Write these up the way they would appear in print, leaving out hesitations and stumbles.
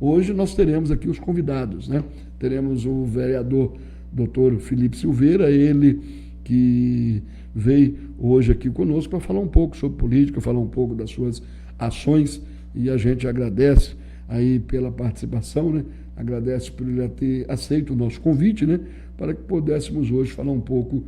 hoje nós teremos aqui os convidados, né? Teremos o vereador Dr. Felipe Silveira, ele que veio hoje aqui conosco para falar um pouco sobre política, falar um pouco das suas ações, e a gente agradece aí pela participação, né? Agradece por ele ter aceito o nosso convite, né? Para que pudéssemos hoje falar um pouco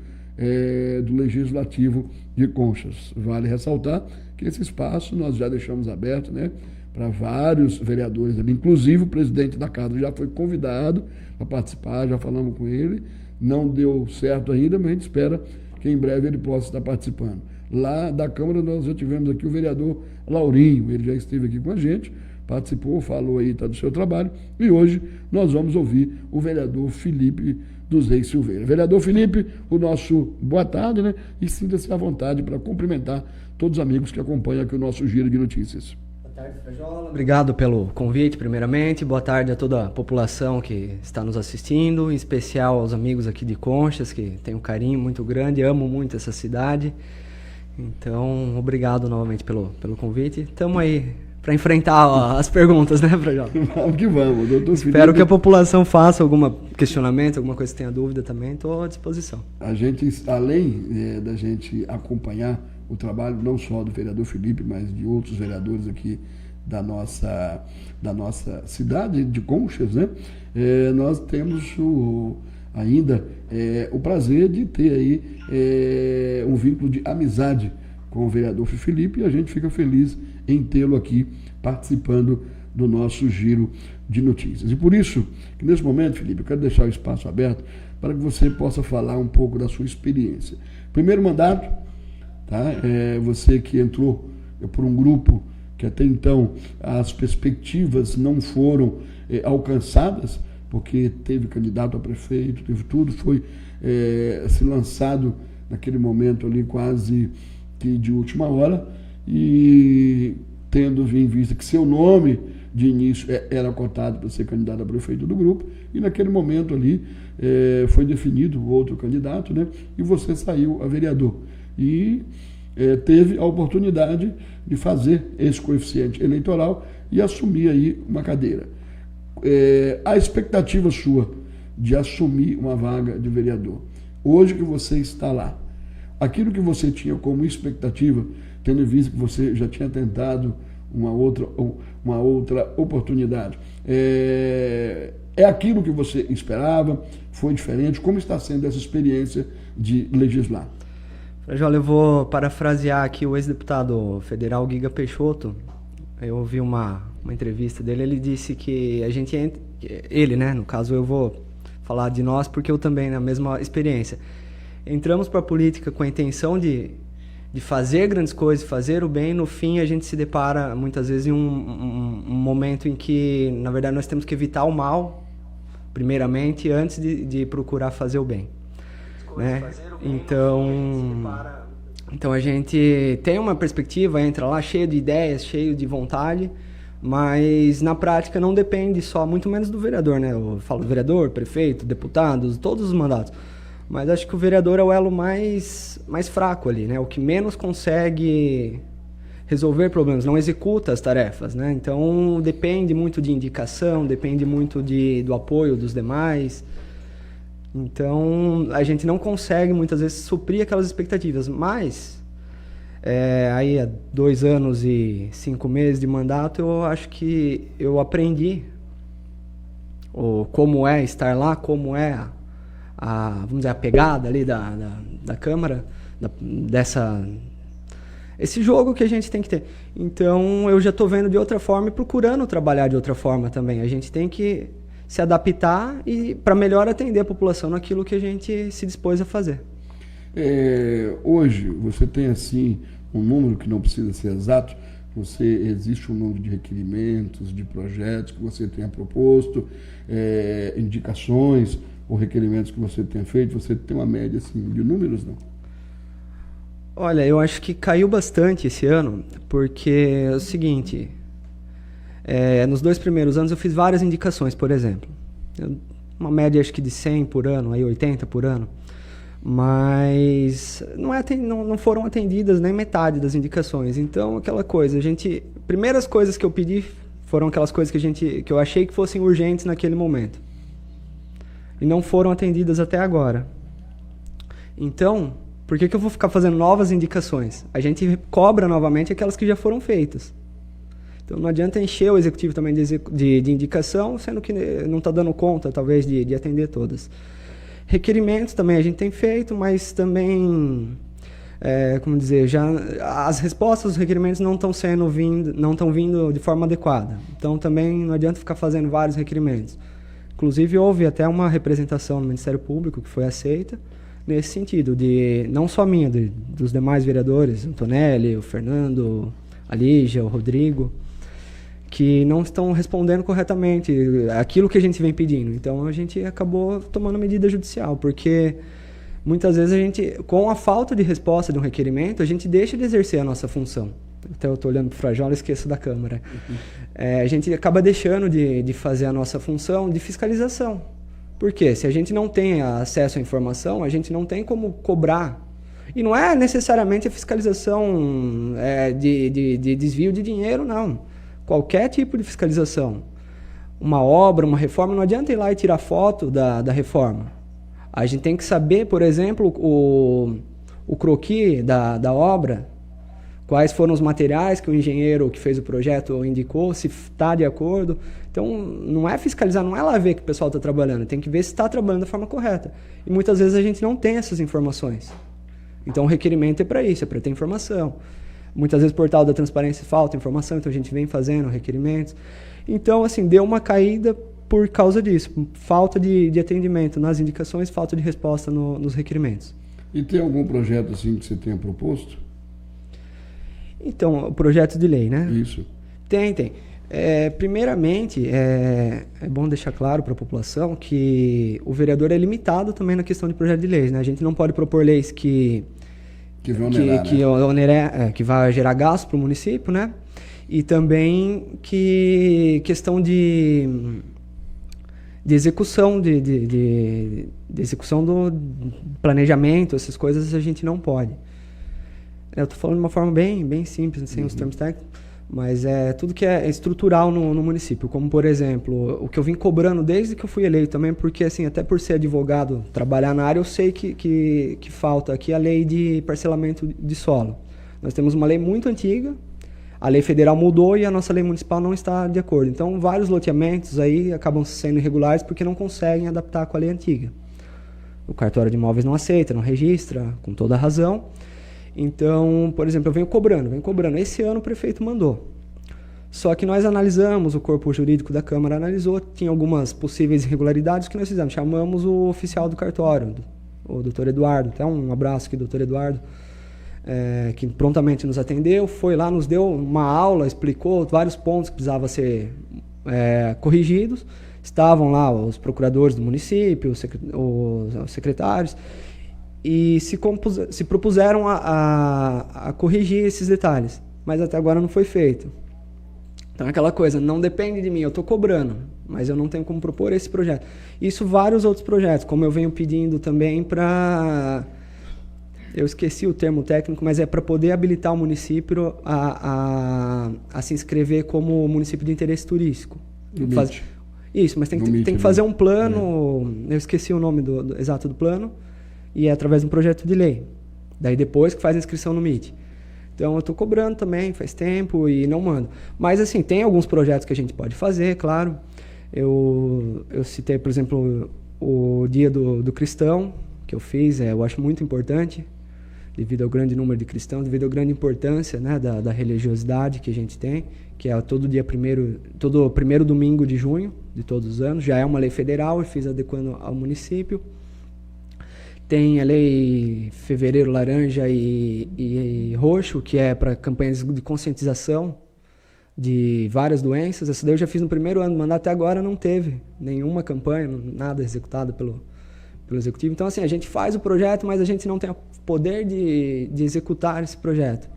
do Legislativo de Conchas. Vale ressaltar que esse espaço nós já deixamos aberto, né? Para vários vereadores ali, inclusive o presidente da casa já foi convidado para participar, já falamos com ele, não deu certo ainda, mas a gente espera que em breve ele possa estar participando. Lá da Câmara nós já tivemos aqui o vereador Laurinho, ele já esteve aqui com a gente, participou, falou aí do seu trabalho, e hoje nós vamos ouvir o vereador Felipe dos Reis Silveira. Vereador Felipe, o nosso boa tarde, né? E sinta-se à vontade para cumprimentar todos os amigos que acompanham aqui o nosso Giro de Notícias. Boa tarde, Frajola. Obrigado pelo convite, primeiramente. Boa tarde a toda a população que está nos assistindo, em especial aos amigos aqui de Conchas, que tem um carinho muito grande, amo muito essa cidade. Então, obrigado novamente pelo convite. Estamos aí para enfrentar as perguntas, né, Frajola? Vamos que vamos, doutor Felipe. Espero que a população faça algum questionamento, alguma coisa que tenha dúvida também, estou à disposição. A gente, além da gente acompanhar o trabalho não só do vereador Felipe, mas de outros vereadores aqui da nossa cidade de Conchas, né? Nós temos ainda o prazer de ter aí um vínculo de amizade com o vereador Felipe, e a gente fica feliz em tê-lo aqui participando do nosso Giro de Notícias. E por isso, que nesse momento, Felipe, eu quero deixar o espaço aberto para que você possa falar um pouco da sua experiência. Primeiro mandato, tá? Você que entrou por um grupo que até então as perspectivas não foram alcançadas, porque teve candidato a prefeito, teve tudo, foi se lançado naquele momento ali quase que de última hora, e tendo em vista que seu nome de início era cotado para ser candidato a prefeito do grupo, e naquele momento ali foi definido outro candidato, né? E você saiu a vereador. E teve a oportunidade de fazer esse coeficiente eleitoral e assumir aí uma cadeira. A expectativa sua de assumir uma vaga de vereador, hoje que você está lá, aquilo que você tinha como expectativa, tendo visto que você já tinha tentado uma outra oportunidade, é aquilo que você esperava? Foi diferente? Como está sendo essa experiência de legislar? Frajola, eu vou parafrasear aqui o ex-deputado federal Guiga Peixoto. Eu ouvi uma entrevista dele, ele disse que a gente ele, né, no caso eu vou falar de nós porque eu também, na mesma experiência, entramos para a política com a intenção de fazer grandes coisas, fazer o bem. No fim a gente se depara muitas vezes em um momento em que, na verdade, nós temos que evitar o mal, primeiramente, antes de procurar fazer o bem, né? Então a gente tem uma perspectiva, entra lá cheio de ideias, cheio de vontade, mas na prática não depende só, muito menos do vereador, né? Eu falo vereador, prefeito, deputados, todos os mandatos. Mas acho que o vereador é o elo mais fraco ali, né? O que menos consegue resolver problemas, não executa as tarefas, né? Então depende muito de indicação, depende muito do apoio dos demais. Então a gente não consegue muitas vezes suprir aquelas expectativas, mas aí há 2 anos e 5 meses de mandato, eu acho que eu aprendi como é estar lá, como é vamos dizer, a pegada ali da Câmara, esse jogo que a gente tem que ter. Então eu já estou vendo de outra forma e procurando trabalhar de outra forma também. A gente tem que se adaptar e para melhor atender a população naquilo que a gente se dispôs a fazer. Hoje você tem assim um número que não precisa ser exato, existe um número de requerimentos, de projetos que você tenha proposto, indicações ou requerimentos que você tenha feito, você tem uma média assim, de números, não? Olha, eu acho que caiu bastante esse ano, porque é o seguinte, nos 2 primeiros anos eu fiz várias indicações, por exemplo. Uma média acho que de 100 por ano, aí 80 por ano. Mas não foram atendidas nem metade das indicações. Então, aquela coisa, primeiras coisas que eu pedi Foram aquelas coisas que eu achei que fossem urgentes naquele momento. E não foram atendidas até agora. Então, por que eu vou ficar fazendo novas indicações? A gente cobra novamente aquelas que já foram feitas. Então, não adianta encher o executivo também de indicação, sendo que não está dando conta, talvez, de atender todas. Requerimentos também a gente tem feito, mas também, as respostas dos requerimentos não estão vindo de forma adequada. Então, também não adianta ficar fazendo vários requerimentos. Inclusive, houve até uma representação no Ministério Público que foi aceita, nesse sentido, não só minha, dos demais vereadores, o Antonelli, o Fernando, a Lígia, o Rodrigo, que não estão respondendo corretamente aquilo que a gente vem pedindo. Então, a gente acabou tomando medida judicial, porque muitas vezes a gente, com a falta de resposta de um requerimento, a gente deixa de exercer a nossa função. Até eu estou olhando para o Frajola e esqueço da Câmara. A gente acaba deixando de fazer a nossa função de fiscalização. Por quê? Se a gente não tem acesso à informação, a gente não tem como cobrar. E não é necessariamente a fiscalização de desvio de dinheiro, não. Qualquer tipo de fiscalização. Uma obra, uma reforma, não adianta ir lá e tirar foto da reforma. A gente tem que saber, por exemplo, o croquis da obra, quais foram os materiais que o engenheiro que fez o projeto indicou, se está de acordo. Então, não é fiscalizar, não é lá ver que o pessoal está trabalhando, tem que ver se está trabalhando da forma correta. E muitas vezes a gente não tem essas informações. Então, o requerimento é para isso, é para ter informação. Muitas vezes o portal da transparência falta informação, então a gente vem fazendo requerimentos. Então, assim, deu uma caída por causa disso. Falta de atendimento nas indicações, falta de resposta nos requerimentos. E tem algum projeto assim que você tenha proposto? Então, o projeto de lei, né? Isso. Tem. Primeiramente, é bom deixar claro para a população que o vereador é limitado também na questão de projeto de leis, né? A gente não pode propor leis que vai gerar gasto para o município, né? E também questão de execução, de execução do planejamento, essas coisas a gente não pode. Eu estou falando de uma forma bem simples, sem os termos técnicos, mas é tudo que é estrutural no município, como, por exemplo, o que eu vim cobrando desde que eu fui eleito também, porque, assim, até por ser advogado, trabalhar na área, eu sei que falta aqui a lei de parcelamento de solo. Nós temos uma lei muito antiga, a lei federal mudou e a nossa lei municipal não está de acordo. Então, vários loteamentos aí acabam sendo irregulares porque não conseguem adaptar com a lei antiga. O cartório de imóveis não aceita, não registra, com toda a razão. Então, por exemplo, eu venho cobrando. Esse ano o prefeito mandou. Só que nós analisamos, o corpo jurídico da Câmara analisou, tinha algumas possíveis irregularidades que nós fizemos. Chamamos o oficial do cartório, o doutor Eduardo. Até um abraço aqui, doutor Eduardo, que prontamente nos atendeu, foi lá, nos deu uma aula, explicou vários pontos que precisavam ser corrigidos. Estavam lá os procuradores do município, os secretários, e se propuseram a corrigir esses detalhes, mas até agora não foi feito. Então é aquela coisa, não depende de mim, eu estou cobrando, mas eu não tenho como propor esse projeto. Isso vários outros projetos, como eu venho pedindo também para... Eu esqueci o termo técnico, mas é para poder habilitar o município a se inscrever como município de interesse turístico. Isso, mas tem que fazer um plano, eu esqueci o nome exato do plano, e é através de um projeto de lei. Daí depois que faz a inscrição no MIT. Então eu estou cobrando também, faz tempo e não mando. Mas assim, tem alguns projetos que a gente pode fazer, claro. Eu citei, por exemplo, o Dia do Cristão, que eu fiz, eu acho muito importante, devido ao grande número de cristãos, devido à grande importância, né, da religiosidade que a gente tem, que é todo primeiro domingo de junho de todos os anos. Já é uma lei federal, eu fiz adequando ao município. Tem a lei Fevereiro Laranja e Roxo, que é para campanhas de conscientização de várias doenças. Essa daí eu já fiz no primeiro ano do mandato, até agora não teve nenhuma campanha, nada executada pelo Executivo. Então, assim, a gente faz o projeto, mas a gente não tem o poder de executar esse projeto.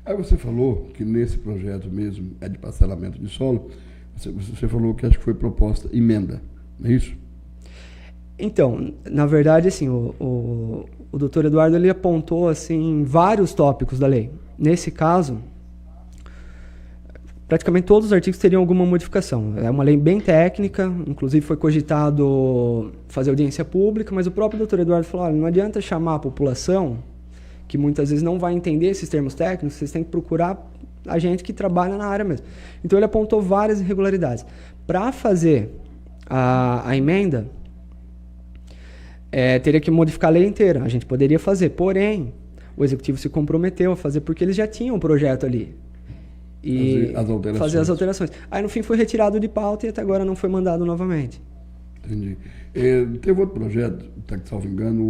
Aí você falou que nesse projeto mesmo, de parcelamento de solo, você falou que acho que foi proposta emenda, não é isso? Então, na verdade, assim, o doutor Eduardo ele apontou assim, vários tópicos da lei. Nesse caso, praticamente todos os artigos teriam alguma modificação. É uma lei bem técnica, inclusive foi cogitado fazer audiência pública, mas o próprio doutor Eduardo falou, olha, não adianta chamar a população, que muitas vezes não vai entender esses termos técnicos, vocês têm que procurar a gente que trabalha na área mesmo. Então ele apontou várias irregularidades. Para fazer a emenda, teria que modificar a lei inteira. A gente poderia fazer, porém, o Executivo se comprometeu a fazer porque eles já tinham um projeto ali. E fazer as alterações. Aí, no fim, foi retirado de pauta e até agora não foi mandado novamente. Entendi. Teve outro projeto, se salvo engano,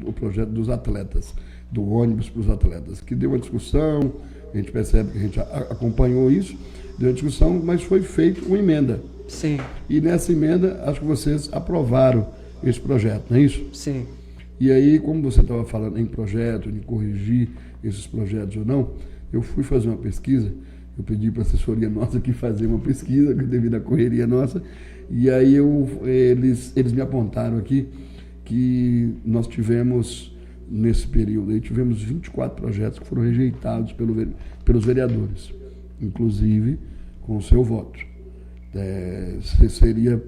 o projeto dos atletas, do ônibus para os atletas, que deu uma discussão, a gente percebe que a gente acompanhou isso, deu uma discussão, mas foi feita uma emenda. Sim. E nessa emenda, acho que vocês aprovaram esse projeto, não é isso? Sim. E aí, como você estava falando em projeto, em corrigir esses projetos ou não, eu fui fazer uma pesquisa, eu pedi para a assessoria nossa aqui fazer uma pesquisa, devido à correria nossa, e aí eles me apontaram aqui que nós tivemos, nesse período aí, tivemos 24 projetos que foram rejeitados pelos vereadores, inclusive com o seu voto. Seria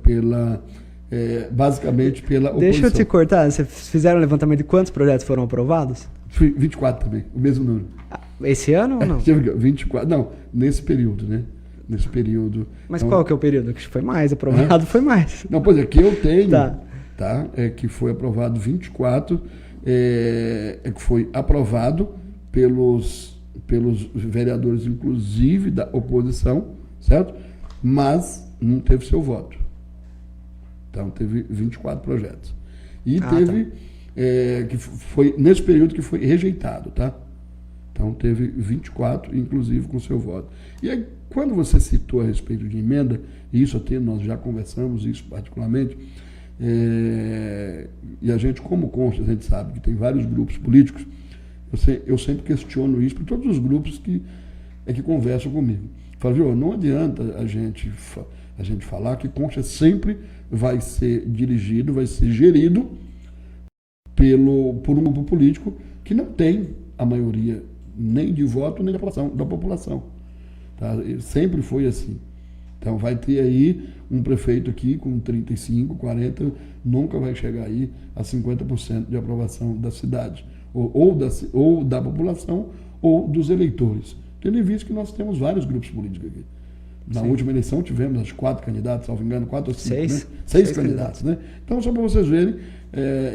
basicamente pela oposição. Deixa eu te cortar, vocês fizeram um levantamento de quantos projetos foram aprovados? 24 também, o mesmo número. Esse ano ou não? 24, não, nesse período, né? Nesse período. Mas então, qual que é o período? Que foi mais aprovado, foi mais. Não, pois é, que eu tenho, tá? Que foi aprovado 24, que foi aprovado pelos vereadores, inclusive da oposição, certo? Mas não teve seu voto. Então, teve 24 projetos. E teve, que foi nesse período que foi rejeitado, tá? Então, teve 24, inclusive com seu voto. E aí, quando você citou a respeito de emenda, e isso até nós já conversamos, isso particularmente, e a gente, como consta, a gente sabe que tem vários grupos políticos, eu sempre questiono isso para todos os grupos que conversam comigo. Falo, viu, não adianta a gente falar que Concha sempre vai ser dirigido, vai ser gerido por um grupo político que não tem a maioria nem de voto, nem da população. Tá? Sempre foi assim. Então vai ter aí um prefeito aqui com 35, 40, nunca vai chegar aí a 50% de aprovação da cidade, ou da população, ou dos eleitores. Tendo em vista que nós temos vários grupos políticos aqui. Na última eleição tivemos as 4 candidatos, salvo engano, 4 ou 5, né? 6 candidatos, né? Então, só para vocês verem,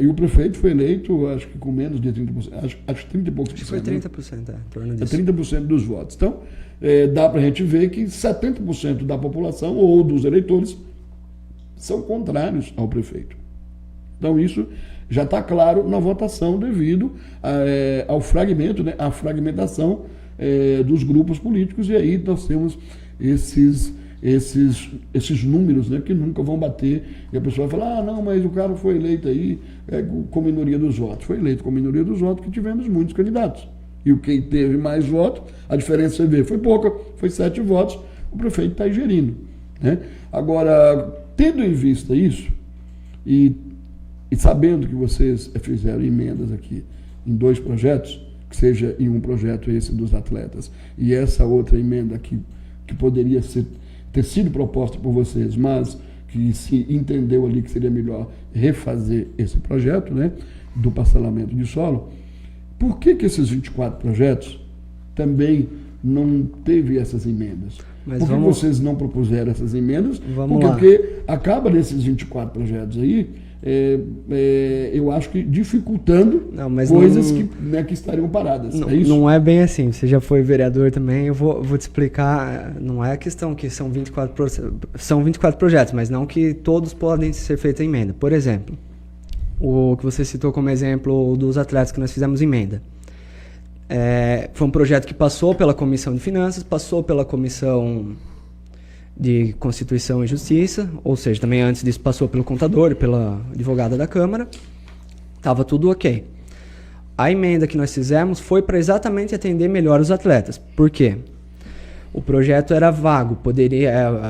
e o prefeito foi eleito, acho que com menos de 30%, acho que 30 e poucos por cento. Acho que foi 30%, em torno disso. 30% dos votos. Então, dá para a gente ver que 70% da população ou dos eleitores são contrários ao prefeito. Então, isso já está claro na votação devido ao fragmento, né? A fragmentação dos grupos políticos, e aí nós temos esses números, né, que nunca vão bater, e a pessoa vai falar, não, mas o cara foi eleito aí com minoria dos votos. Foi eleito com minoria dos votos, que tivemos muitos candidatos. E quem teve mais votos, a diferença você vê, foi pouca, foi 7 votos, o prefeito está aí gerindo. Né? Agora, tendo em vista isso, e sabendo que vocês fizeram emendas aqui em 2 projetos, que seja em um projeto esse dos atletas, e essa outra emenda que poderia ter sido proposta por vocês, mas que se entendeu ali que seria melhor refazer esse projeto, né, do parcelamento de solo, por que esses 24 projetos também não teve essas emendas? Por que vocês não propuseram essas emendas? Porque acaba nesses 24 projetos aí, eu acho que dificultando coisas que estariam paradas. Não, é isso? Não é bem assim. Você já foi vereador também, eu vou te explicar. Não é a questão que são 24 projetos, mas não que todos podem ser feitos em emenda. Por exemplo, o que você citou como exemplo dos atletas que nós fizemos emenda. Foi um projeto que passou pela Comissão de Finanças, passou pela Comissão de Constituição e Justiça, ou seja, também antes disso passou pelo contador e pela advogada da Câmara, estava tudo ok. A emenda que nós fizemos foi para exatamente atender melhor os atletas. Por quê? O projeto era vago,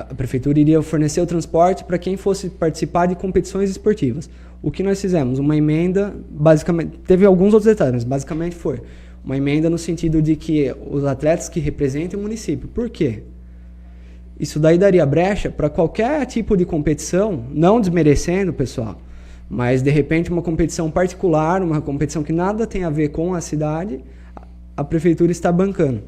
a prefeitura iria fornecer o transporte para quem fosse participar de competições esportivas. O que nós fizemos? Uma emenda, basicamente, teve alguns outros detalhes, mas basicamente foi uma emenda no sentido de que os atletas que representem o município. Por quê? isso daí daria brecha para qualquer tipo de competição, não desmerecendo o pessoal, mas de repente uma competição particular, uma competição que nada tem a ver com a cidade, a prefeitura está bancando.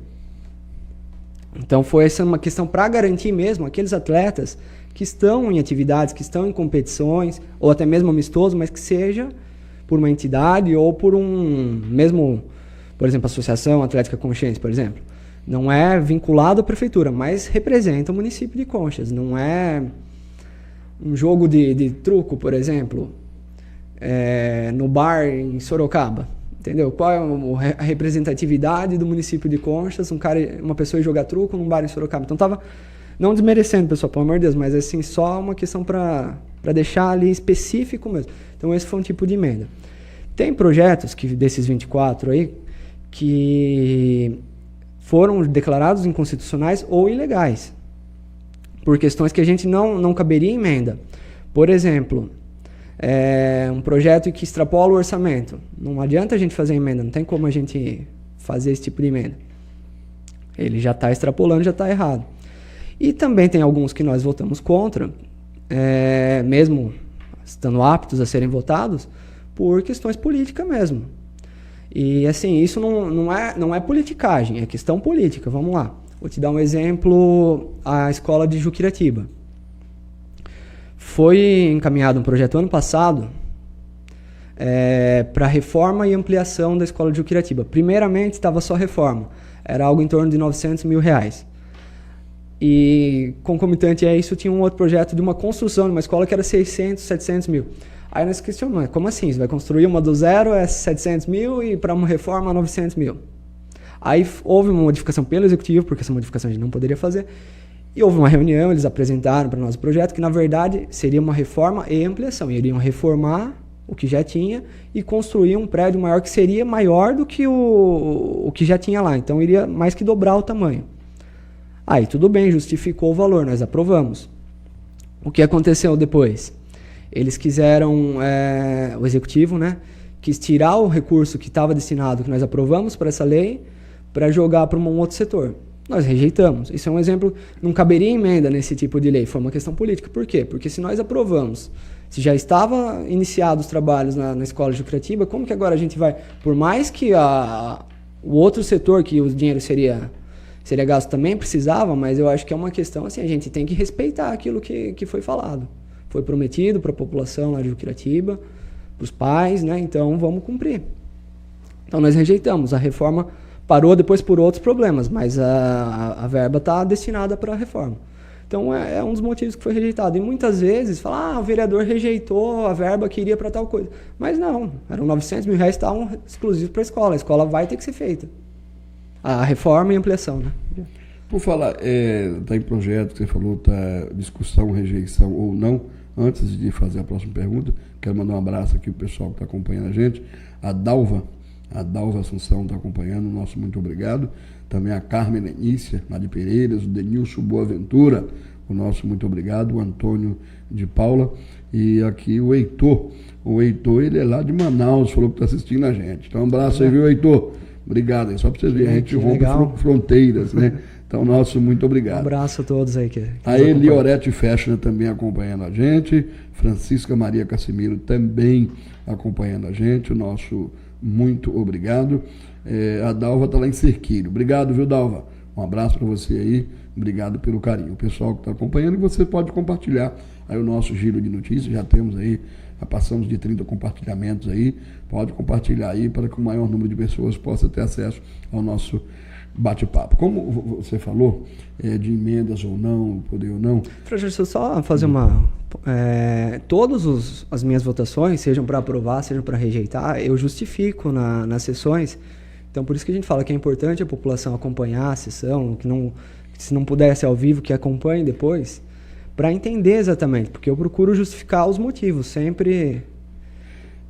Então foi essa uma questão para garantir mesmo aqueles atletas que estão em atividades, que estão em competições, ou até mesmo amistoso, mas que seja por uma entidade ou por um mesmo, por exemplo, Associação Atlética Conchense, por exemplo. Não é vinculado à prefeitura, mas representa o município de Conchas. Não é um jogo de truco, por exemplo, no bar em Sorocaba. Entendeu? Qual é a representatividade do município de Conchas, uma pessoa ir jogar truco num bar em Sorocaba. Então tava não desmerecendo, pessoal, pelo amor de Deus, mas assim, só uma questão para deixar ali específico mesmo. Então esse foi um tipo de emenda. Tem projetos desses 24 aí que foram declarados inconstitucionais ou ilegais, por questões que a gente não caberia emenda. Por exemplo, um projeto que extrapola o orçamento. Não adianta a gente fazer emenda, não tem como a gente fazer esse tipo de emenda. Ele já está extrapolando, já está errado. E também tem alguns que nós votamos contra, mesmo estando aptos a serem votados, por questões políticas mesmo. E assim, isso não é politicagem, é questão política. Vamos lá. Vou te dar um exemplo, a escola de Juquiratiba. Foi encaminhado um projeto ano passado para reforma e ampliação da escola de Juquiratiba. Primeiramente, estava só reforma. Era algo em torno de R$900 mil. E, concomitante a isso, tinha um outro projeto de uma construção de uma escola que era 600, 700 mil. Aí nós questionamos, como assim? Você vai construir uma do zero, 700 mil, e para uma reforma, 900 mil. Aí houve uma modificação pelo executivo, porque essa modificação a gente não poderia fazer. E houve uma reunião, eles apresentaram para nós o projeto, que na verdade seria uma reforma e ampliação. Iriam reformar o que já tinha e construir um prédio maior que seria maior do que o que já tinha lá. Então iria mais que dobrar o tamanho. Aí tudo bem, justificou o valor, nós aprovamos. O que aconteceu depois? Eles quiseram, o executivo, né, quis tirar o recurso que estava destinado, que nós aprovamos para essa lei, para jogar para um outro setor. Nós rejeitamos. Isso é um exemplo, não caberia emenda nesse tipo de lei, foi uma questão política. Por quê? Porque se nós aprovamos, se já estava iniciados os trabalhos na escola de Juquiratiba, como que agora a gente vai, por mais que o outro setor que o dinheiro seria gasto também precisava, mas eu acho que é uma questão assim, a gente tem que respeitar aquilo que foi falado. Foi prometido para a população lá de Juquiratiba, para os pais, né? Então vamos cumprir. Então nós rejeitamos. A reforma parou depois por outros problemas, mas a verba está destinada para a reforma. Então é um dos motivos que foi rejeitado. E muitas vezes fala, o vereador rejeitou a verba que iria para tal coisa. Mas não, eram R$900 mil que estavam exclusivos para a escola vai ter que ser feita. A reforma e ampliação, né? Por falar, está em projeto, que você falou, está discussão, rejeição ou não. Antes de fazer a próxima pergunta, quero mandar um abraço aqui para o pessoal que está acompanhando a gente. A Dalva Assunção está acompanhando, nosso muito obrigado. Também a Carmen Lenícia, lá de Pereiras, o Denilson Boaventura, o nosso muito obrigado. O Antônio de Paula e aqui o Heitor. O Heitor, ele é lá de Manaus, falou que está assistindo a gente. Então, um abraço aí, viu, Heitor? Obrigado, é só para vocês verem, a gente rompe fronteiras, né? Então, nosso muito obrigado. Um abraço a todos aí. A Eliorete Fechner também acompanhando a gente. Francisca Maria Cassimiro também acompanhando a gente. O nosso muito obrigado. A Dalva está lá em Cerquilho. Obrigado, viu, Dalva? Um abraço para você aí. Obrigado pelo carinho. O pessoal que está acompanhando, e você pode compartilhar aí o nosso giro de notícias. Já temos aí, já passamos de 30 compartilhamentos aí. Pode compartilhar aí para que o maior número de pessoas possa ter acesso ao nosso bate-papo. Como você falou, de emendas ou não, poder ou não. Professor, deixa eu só fazer todas as minhas votações, sejam para aprovar, sejam para rejeitar, eu justifico nas sessões. Então, por isso que a gente fala que é importante a população acompanhar a sessão, que se não pudesse ao vivo, que acompanhe depois, para entender exatamente, porque eu procuro justificar os motivos, sempre.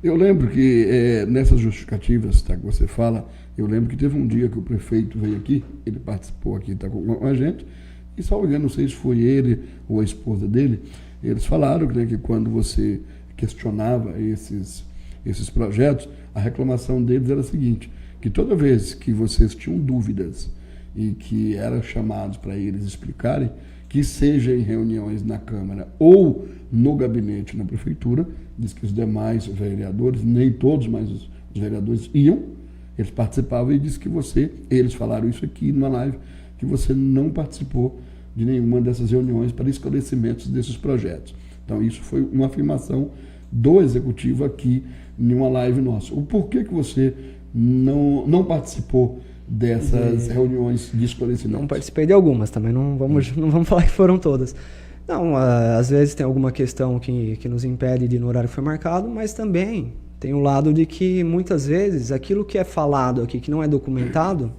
Eu lembro que nessas justificativas que você fala, eu lembro que teve um dia que o prefeito veio aqui, ele participou aqui, está com a gente, e só olhando, não sei se foi ele ou a esposa dele, eles falaram, né, que quando você questionava esses projetos, a reclamação deles era a seguinte, que toda vez que vocês tinham dúvidas e que eram chamados para eles explicarem, que seja em reuniões na Câmara ou no gabinete na Prefeitura, diz que os demais vereadores, nem todos, mas os vereadores iam, eles participavam e disse que eles falaram isso aqui numa live, que você não participou de nenhuma dessas reuniões para esclarecimentos desses projetos. Então isso foi uma afirmação do Executivo aqui em uma live nossa. O porquê que você não participou dessas reuniões de esclarecimento? Não participei de algumas também, não vamos falar que foram todas. Não, às vezes tem alguma questão que nos impede de ir no horário que foi marcado, mas também tem o lado de que muitas vezes aquilo que é falado aqui, que não é documentado,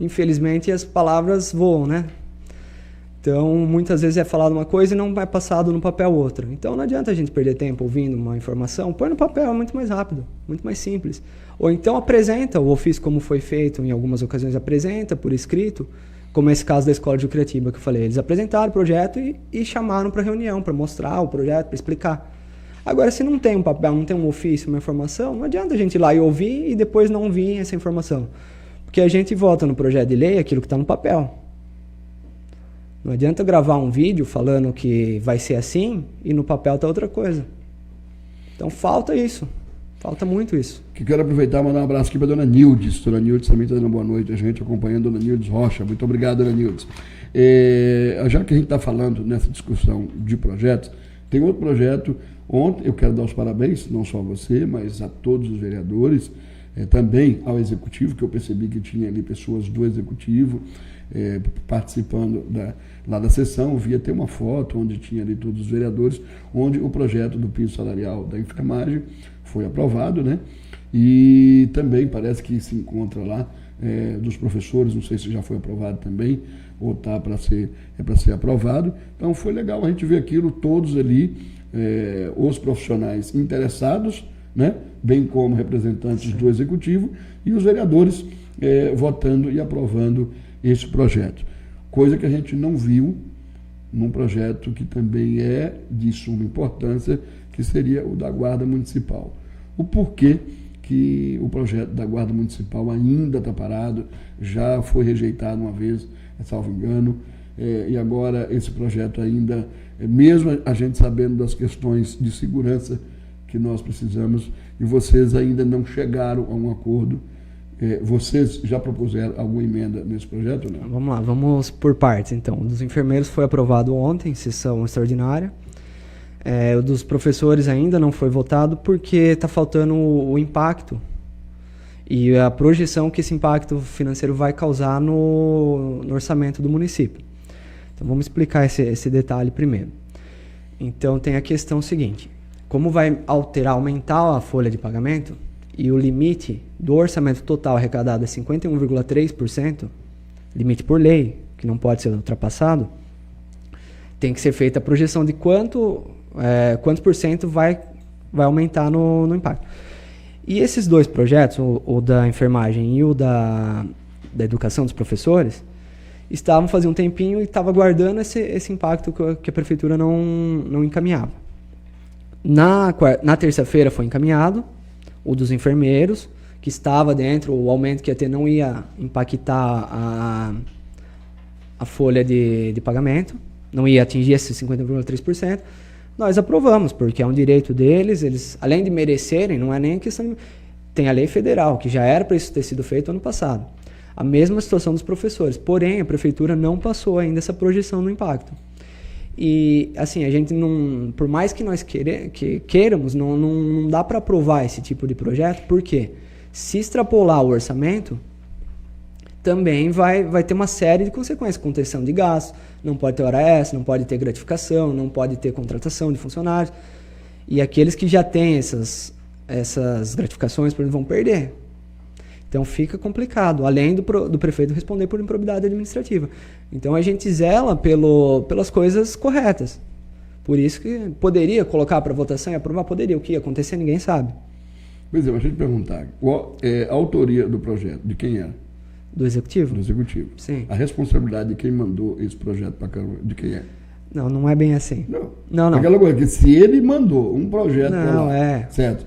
infelizmente as palavras voam, né? Então, muitas vezes é falado uma coisa e não vai passado no papel outra. Então, não adianta a gente perder tempo ouvindo uma informação. Põe no papel, é muito mais rápido, muito mais simples. Ou então apresenta o ofício como foi feito, em algumas ocasiões apresenta por escrito, como esse caso da Escola de Criativa que eu falei. Eles apresentaram o projeto e chamaram para reunião, para mostrar o projeto, para explicar. Agora, se não tem um papel, não tem um ofício, uma informação, não adianta a gente ir lá e ouvir e depois não ouvir essa informação. Porque a gente vota no projeto de lei aquilo que está no papel. Não adianta gravar um vídeo falando que vai ser assim e no papel está outra coisa. Então falta isso. Falta muito isso. Que quero aproveitar e mandar um abraço aqui para a dona Nildes. Dona Nildes também está dando boa noite a gente, acompanhando a dona Nildes Rocha. Muito obrigado, dona Nildes. Já que a gente está falando nessa discussão de projetos, tem outro projeto. Ontem eu quero dar os parabéns, não só a você, mas a todos os vereadores, também ao Executivo, que eu percebi que tinha ali pessoas do Executivo participando lá da sessão. Vi até uma foto onde tinha ali todos os vereadores, onde o projeto do piso salarial da enfermagem foi aprovado, né? E também parece que se encontra lá dos professores, não sei se já foi aprovado também, ou está para ser aprovado. Então foi legal a gente ver aquilo, todos ali, os profissionais interessados, né? Bem como representantes do Executivo e os vereadores votando e aprovando esse projeto. Coisa que a gente não viu num projeto que também é de suma importância, que seria o da Guarda Municipal. O porquê que o projeto da Guarda Municipal ainda está parado, já foi rejeitado uma vez, salvo engano, e agora esse projeto ainda, mesmo a gente sabendo das questões de segurança que nós precisamos, e vocês ainda não chegaram a um acordo. Vocês já propuseram alguma emenda nesse projeto ou não? Vamos lá, vamos por partes então. O dos enfermeiros foi aprovado ontem, sessão extraordinária. O dos professores ainda não foi votado porque está faltando o impacto e a projeção que esse impacto financeiro vai causar no orçamento do município. Então vamos explicar esse detalhe primeiro. Então tem a questão seguinte: como vai aumentar a folha de pagamento e o limite do orçamento total arrecadado é 51,3%, limite por lei, que não pode ser ultrapassado, tem que ser feita a projeção de quantos por cento vai aumentar no impacto. E esses dois projetos, o da enfermagem e o da educação dos professores, estavam fazendo um tempinho e estavam aguardando esse impacto que a prefeitura não encaminhava. Na terça-feira foi encaminhado o dos enfermeiros, que estava dentro, o aumento que ia ter não ia impactar a folha de pagamento, não ia atingir esse 50,3%. Nós aprovamos, porque é um direito deles, eles, além de merecerem, não é nem questão de... Tem a lei federal, que já era para isso ter sido feito ano passado. A mesma situação dos professores, porém a prefeitura não passou ainda essa projeção no impacto. E assim, a gente não, por mais que nós queiramos, não dá para aprovar esse tipo de projeto, porque se extrapolar o orçamento, também vai ter uma série de consequências, contenção de gastos, não pode ter hora extra, não pode ter gratificação, não pode ter contratação de funcionários, e aqueles que já têm essas gratificações, por exemplo, vão perder. Então fica complicado, além do prefeito responder por improbidade administrativa. Então a gente zela pelas coisas corretas. Por isso que poderia colocar para votação e aprovar, poderia. O que ia acontecer ninguém sabe. Pois é, mas deixa eu te perguntar, qual é a autoria do projeto? De quem era? Do Executivo? Do Executivo. Sim. A responsabilidade de quem mandou esse projeto para a Câmara, de quem é? Não é bem assim. Não. Aquela coisa que se ele mandou um projeto para lá, certo?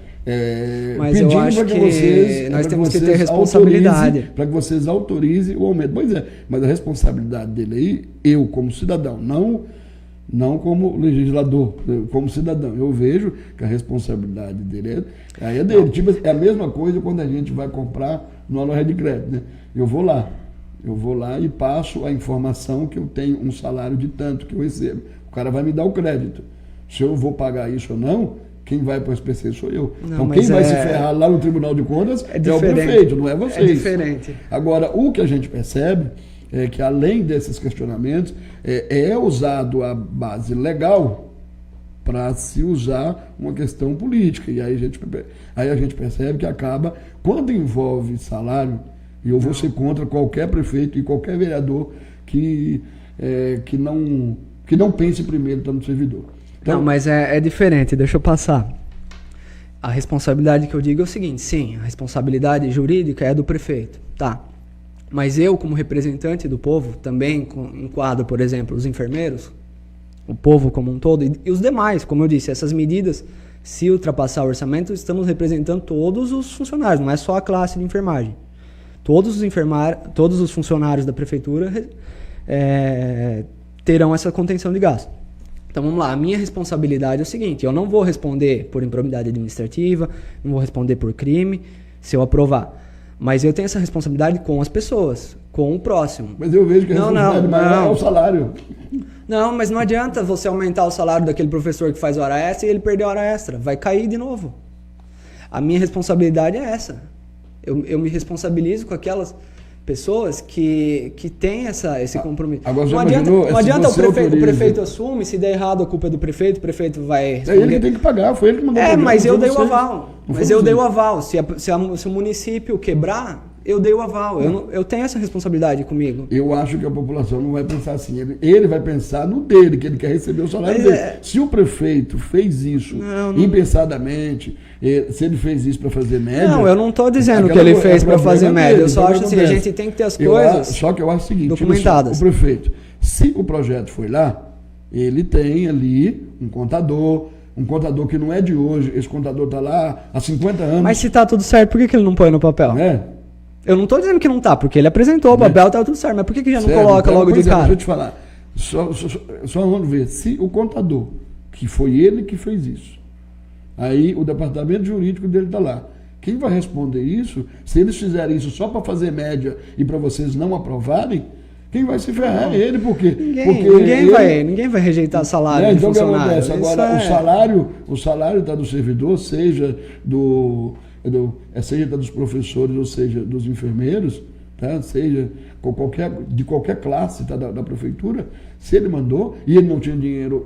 Mas eu acho que nós temos que ter responsabilidade. Para que vocês autorizem o aumento. Pois é, mas a responsabilidade dele aí, eu como cidadão, não como legislador, como cidadão. Eu vejo que a responsabilidade dele é dele. Tipo, é a mesma coisa quando a gente vai comprar numa loja de crédito, né? Eu vou lá e passo a informação que eu tenho um salário de tanto que eu recebo. O cara vai me dar o crédito. Se eu vou pagar isso ou não, quem vai para o SPC sou eu. Não, então quem vai se ferrar lá no Tribunal de Contas é o prefeito, não é vocês. É diferente. Agora, o que a gente percebe é que, além desses questionamentos, é usado a base legal para se usar uma questão política. E aí a gente percebe que acaba, quando envolve salário, e eu vou ser contra qualquer prefeito e qualquer vereador que não pense primeiro no servidor. Então, não, mas é diferente, deixa eu passar. A responsabilidade que eu digo é o seguinte, sim, a responsabilidade jurídica é do prefeito, tá? Mas eu, como representante do povo, também enquadro, por exemplo, os enfermeiros, o povo como um todo, e os demais, como eu disse, essas medidas, se ultrapassar o orçamento, estamos representando todos os funcionários, não é só a classe de enfermagem. Todos os funcionários da prefeitura terão essa contenção de gasto. Então vamos lá, a minha responsabilidade é o seguinte, eu não vou responder por improbidade administrativa, não vou responder por crime, se eu aprovar. Mas eu tenho essa responsabilidade com as pessoas, com o próximo. Mas eu vejo que a responsabilidade maior é o salário. Não, mas não adianta você aumentar o salário daquele professor que faz hora extra e ele perder hora extra. Vai cair de novo. A minha responsabilidade é essa. Eu me responsabilizo com aquelas pessoas que têm esse compromisso. Agora, não adianta o prefeito assume, se der errado a culpa é do prefeito, o prefeito vai responder. É ele que tem que pagar, foi ele que mandou. Mas eu dei o aval. Dei o aval. Se o município quebrar, eu dei o aval. Eu tenho essa responsabilidade comigo. Eu acho que a população não vai pensar assim. Ele vai pensar no dele, que ele quer receber o salário dele. Se o prefeito fez isso impensadamente, se ele fez isso para fazer média... Não, eu não estou dizendo que ele fez para fazer média. Eu só acho assim, a gente tem que ter as coisas só que eu acho o seguinte, documentadas. O prefeito, se o projeto foi lá, ele tem ali um contador que não é de hoje, esse contador está lá há 50 anos. Mas se está tudo certo, por que ele não põe no papel? Eu não estou dizendo que não está, porque ele apresentou o papel, está tudo certo, mas por que já não coloca então, logo de cara? Deixa eu te falar, só vamos ver, se o contador, que foi ele que fez isso, aí o departamento jurídico dele está lá, quem vai responder isso, se eles fizerem isso só para fazer média e para vocês não aprovarem, quem vai se ferrar é ele, porque ninguém vai rejeitar salário de funcionário. Então, agora, o salário está do servidor, seja seja dos professores, ou seja, dos enfermeiros, tá? Seja de qualquer classe, tá? da prefeitura, se ele mandou e ele não tinha dinheiro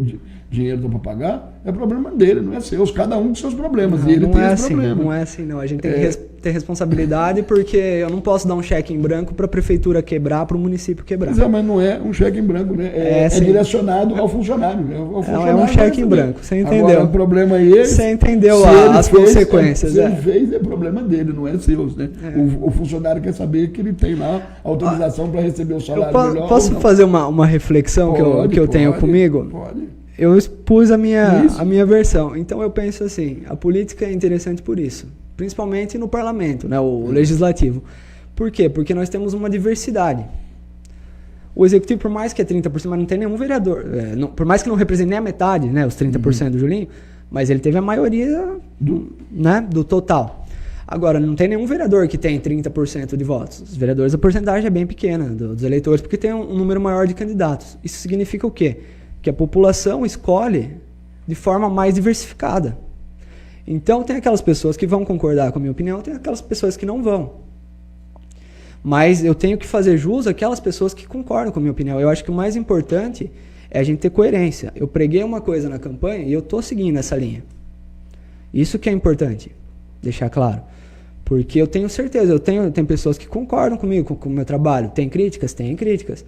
para pagar, é problema dele, não é seu. Cada um com seus problemas. Não, e ele não tem é esse assim, problema. Não é assim, não. A gente tem que ter responsabilidade, porque eu não posso dar um cheque em branco para a prefeitura quebrar, para o município quebrar. Mas não é um cheque em branco, né? É direcionado ao funcionário. É um cheque em branco, você entendeu? Agora, o problema é esse. Você entendeu as consequências. Se ele fez, é problema dele, não é seu. Né? O funcionário quer saber que ele tem lá autorização para receber o salário melhor. Posso fazer uma reflexão que eu tenho comigo? Pode. Eu expus a minha versão. Então eu penso assim, a política é interessante por isso. Principalmente no parlamento, né, o legislativo. Por quê? Porque nós temos uma diversidade. O executivo, por mais que é 30%, mas não tem nenhum vereador. Por mais que não represente nem a metade, né, os 30% do Julinho, mas ele teve a maioria do total. Agora, não tem nenhum vereador que tem 30% de votos. Os vereadores, a porcentagem é bem pequena dos eleitores, porque tem um número maior de candidatos. Isso significa o quê? Que a população escolhe de forma mais diversificada. Então, tem aquelas pessoas que vão concordar com a minha opinião, tem aquelas pessoas que não vão. Mas eu tenho que fazer jus àquelas pessoas que concordam com a minha opinião. Eu acho que o mais importante é a gente ter coerência. Eu preguei uma coisa na campanha e eu estou seguindo essa linha. Isso que é importante, deixar claro. Porque eu tenho certeza, tem pessoas que concordam comigo, com o meu trabalho. Tem críticas? Tem críticas.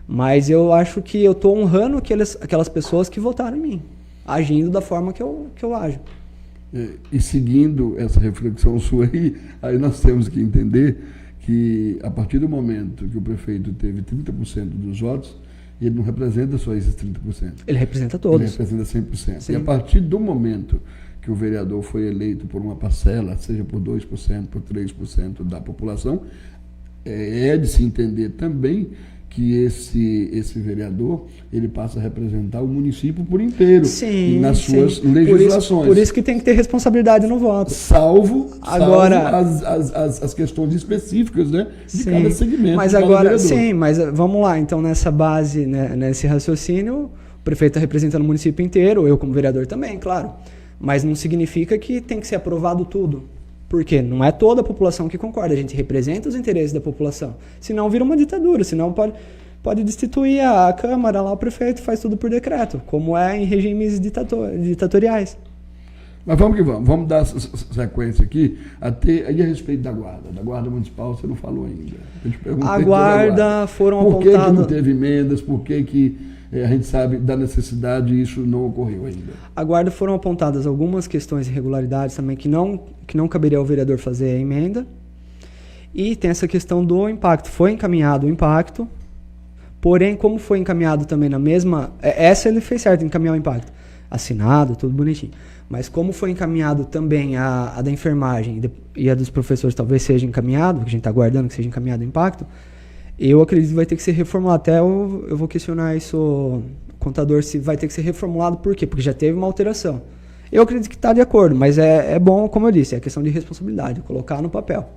Mas eu acho que eu estou honrando aquelas pessoas que votaram em mim, agindo da forma que eu ajo. E seguindo essa reflexão sua aí nós temos que entender que a partir do momento que o prefeito teve 30% dos votos, ele não representa só esses 30%. Ele representa todos. Ele representa 100%. Sim. E a partir do momento que o vereador foi eleito por uma parcela, seja por 2%, por 3% da população, é de se entender também que esse vereador, ele passa a representar o município por inteiro, sim, nas suas sim. legislações. Por isso que tem que ter responsabilidade no voto. Salvo Agora, as questões específicas, né, de sim, cada segmento. Mas de cada agora, vereador. sim, mas vamos lá, então nessa base, né, nesse raciocínio, o prefeito está representando o município inteiro, eu como vereador também, claro. Mas não significa que tem que ser aprovado tudo. Por quê? Não é toda a população que concorda, a gente representa os interesses da população. Senão vira uma ditadura, senão pode destituir a Câmara, lá o prefeito faz tudo por decreto, como é em regimes ditatoriais. Mas vamos que vamos. Vamos dar sequência aqui. Aí a respeito da Guarda Municipal, você não falou ainda. Eu te perguntei A Guarda foram apontadas... Por que não teve emendas? Por que a gente sabe da necessidade e isso não ocorreu ainda? A Guarda foram apontadas algumas questões de irregularidades também que não caberia ao vereador fazer a emenda. E tem essa questão do impacto. Foi encaminhado o impacto, porém, como foi encaminhado também na mesma... Essa ele fez certo, encaminhar o impacto. Assinado, tudo bonitinho. Mas como foi encaminhado também a da enfermagem e a dos professores talvez seja encaminhado, que a gente está aguardando que seja encaminhado o impacto, eu acredito que vai ter que ser reformulado. Até eu vou questionar isso, o contador, se vai ter que ser reformulado. Por quê? Porque já teve uma alteração. Eu acredito que está de acordo, mas é bom, como eu disse, é questão de responsabilidade, colocar no papel.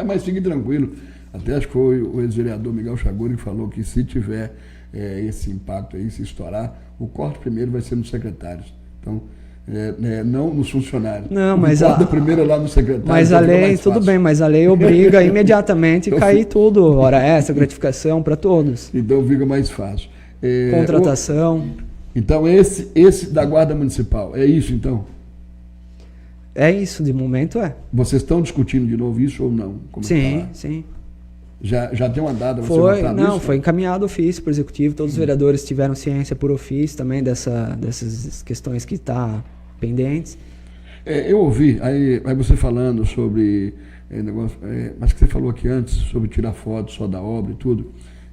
Mas fique tranquilo. Até acho que foi o ex-vereador Miguel Chaguri que falou que se tiver esse impacto aí, se estourar, o corte primeiro vai ser nos secretários. Então, não nos funcionários. Não, mas primeiro é lá no secretário. Mas a lei, tudo bem, mas a lei obriga imediatamente a cair tudo. Hora extra, gratificação para todos. Então fica mais fácil. Contratação. Então esse da Guarda Municipal, é isso então? É isso, de momento é. Vocês estão discutindo de novo isso ou não? Como sim, sim. Já tem uma data? Foi encaminhado ofício para o executivo, todos os vereadores tiveram ciência por ofício também dessas questões que estão pendentes. Eu ouvi, aí você falando sobre negócio, mas que você falou aqui antes, sobre tirar foto só da obra e tudo,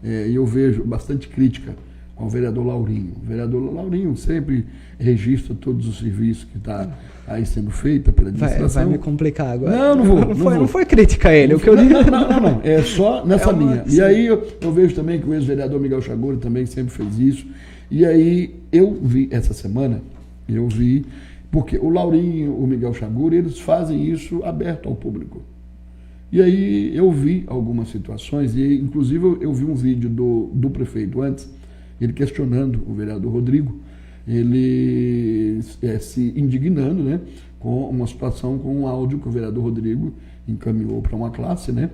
e eu vejo bastante crítica ao vereador Laurinho. O vereador Laurinho sempre registra todos os serviços que está aí sendo feito pela administração. Vai me complicar agora. Não foi crítica a ele. Não. É só nessa linha. E aí eu vejo também que o ex-vereador Miguel Chaguri também sempre fez isso. E aí eu vi essa semana, porque o Laurinho, o Miguel Chaguri, eles fazem isso aberto ao público. E aí eu vi algumas situações, e inclusive eu vi um vídeo do prefeito antes, ele questionando o vereador Rodrigo, ele se indignando, né, com uma situação, com um áudio que o vereador Rodrigo encaminhou para uma classe, né,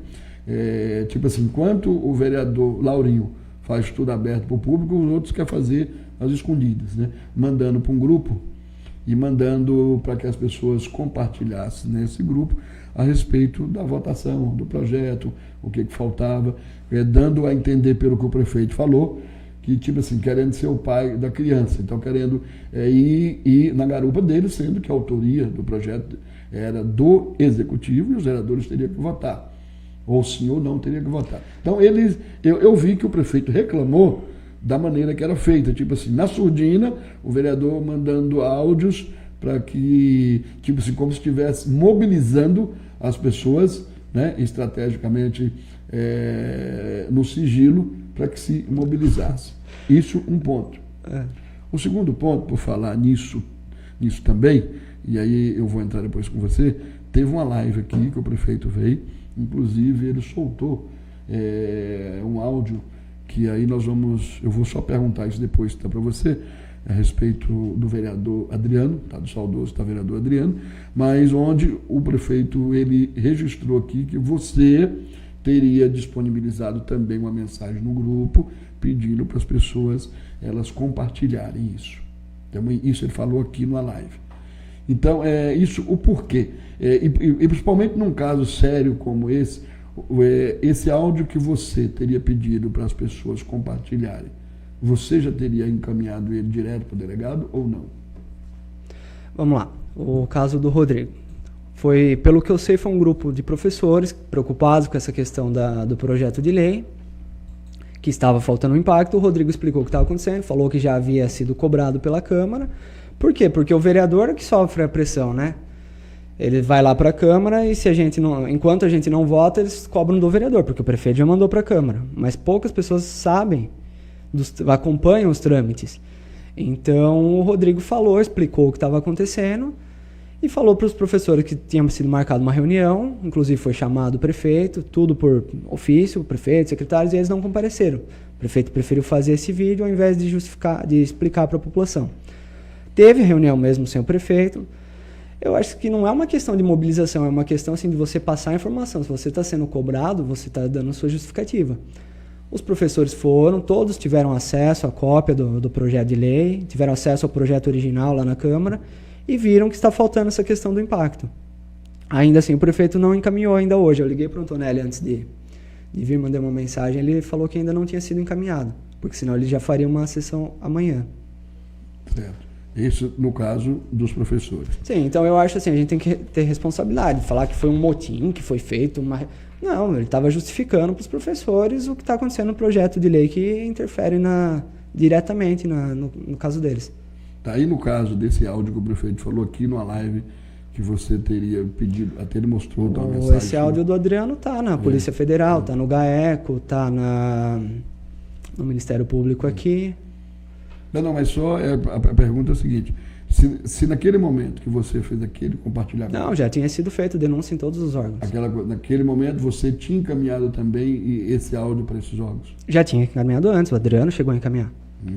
tipo assim, enquanto o vereador Laurinho faz tudo aberto para o público, os outros querem fazer as escondidas, né, mandando para um grupo e mandando para que as pessoas compartilhassem nesse grupo a respeito da votação, do projeto, o que faltava, dando a entender pelo que o prefeito falou, que, tipo assim, querendo ser o pai da criança, então querendo ir na garupa dele, sendo que a autoria do projeto era do executivo e os vereadores teriam que votar, ou sim ou não teria que votar. Então, eu vi que o prefeito reclamou da maneira que era feita, tipo assim, na surdina, o vereador mandando áudios para que, tipo assim, como se estivesse mobilizando as pessoas, né, estrategicamente no sigilo, para que se mobilizasse. Isso um ponto. O segundo ponto, por falar nisso também, e aí eu vou entrar depois com você, teve uma live aqui que o prefeito veio, inclusive ele soltou um áudio que aí eu vou só perguntar isso depois, tá, para você, a respeito do vereador Adriano, tá, do saudoso vereador Adriano, mas onde o prefeito ele registrou aqui que você teria disponibilizado também uma mensagem no grupo pedindo para as pessoas elas compartilharem isso. Então, isso ele falou aqui numa live. Então, isso o porquê. E principalmente num caso sério como esse áudio que você teria pedido para as pessoas compartilharem, você já teria encaminhado ele direto para o delegado ou não? Vamos lá. O caso do Rodrigo. Pelo que eu sei, foi um grupo de professores preocupados com essa questão do projeto de lei, que estava faltando um impacto. O Rodrigo explicou o que estava acontecendo, falou que já havia sido cobrado pela Câmara, Por quê? Porque o vereador é que sofre a pressão, né? Ele vai lá para a Câmara e se a gente não, enquanto a gente não vota, eles cobram do vereador, porque o prefeito já mandou para a Câmara. Mas poucas pessoas sabem, acompanham os trâmites. Então o Rodrigo falou, explicou o que estava acontecendo e falou para os professores que tinha sido marcada uma reunião, inclusive foi chamado o prefeito, tudo por ofício, prefeito, secretários, e eles não compareceram. O prefeito preferiu fazer esse vídeo ao invés de explicar para a população. Teve reunião mesmo sem o prefeito. Eu acho que não é uma questão de mobilização, é uma questão assim, de você passar a informação. Se você está sendo cobrado, você está dando a sua justificativa. Os professores foram, todos tiveram acesso à cópia do projeto de lei, tiveram acesso ao projeto original lá na Câmara e viram que está faltando essa questão do impacto. Ainda assim, o prefeito não encaminhou ainda hoje. Eu liguei para o Antonelli antes de vir, mandei uma mensagem, ele falou que ainda não tinha sido encaminhado, porque senão ele já faria uma sessão amanhã. Certo. Isso no caso dos professores. Sim, então eu acho assim, a gente tem que ter responsabilidade, falar que foi um motim, que foi feito uma... Não, ele estava justificando para os professores o que está acontecendo no projeto de lei que interfere diretamente no caso deles. Tá aí no caso desse áudio que o prefeito falou aqui numa live que você teria pedido, até ele mostrou uma mensagem. Esse áudio do Adriano tá na Polícia Federal, tá no GAECO, tá no Ministério Público aqui. Não, mas só a pergunta é a seguinte, se naquele momento que você fez aquele compartilhamento... Não, já tinha sido feito denúncia em todos os órgãos. Naquele momento você tinha encaminhado também esse áudio para esses órgãos? Já tinha encaminhado antes, o Adriano chegou a encaminhar.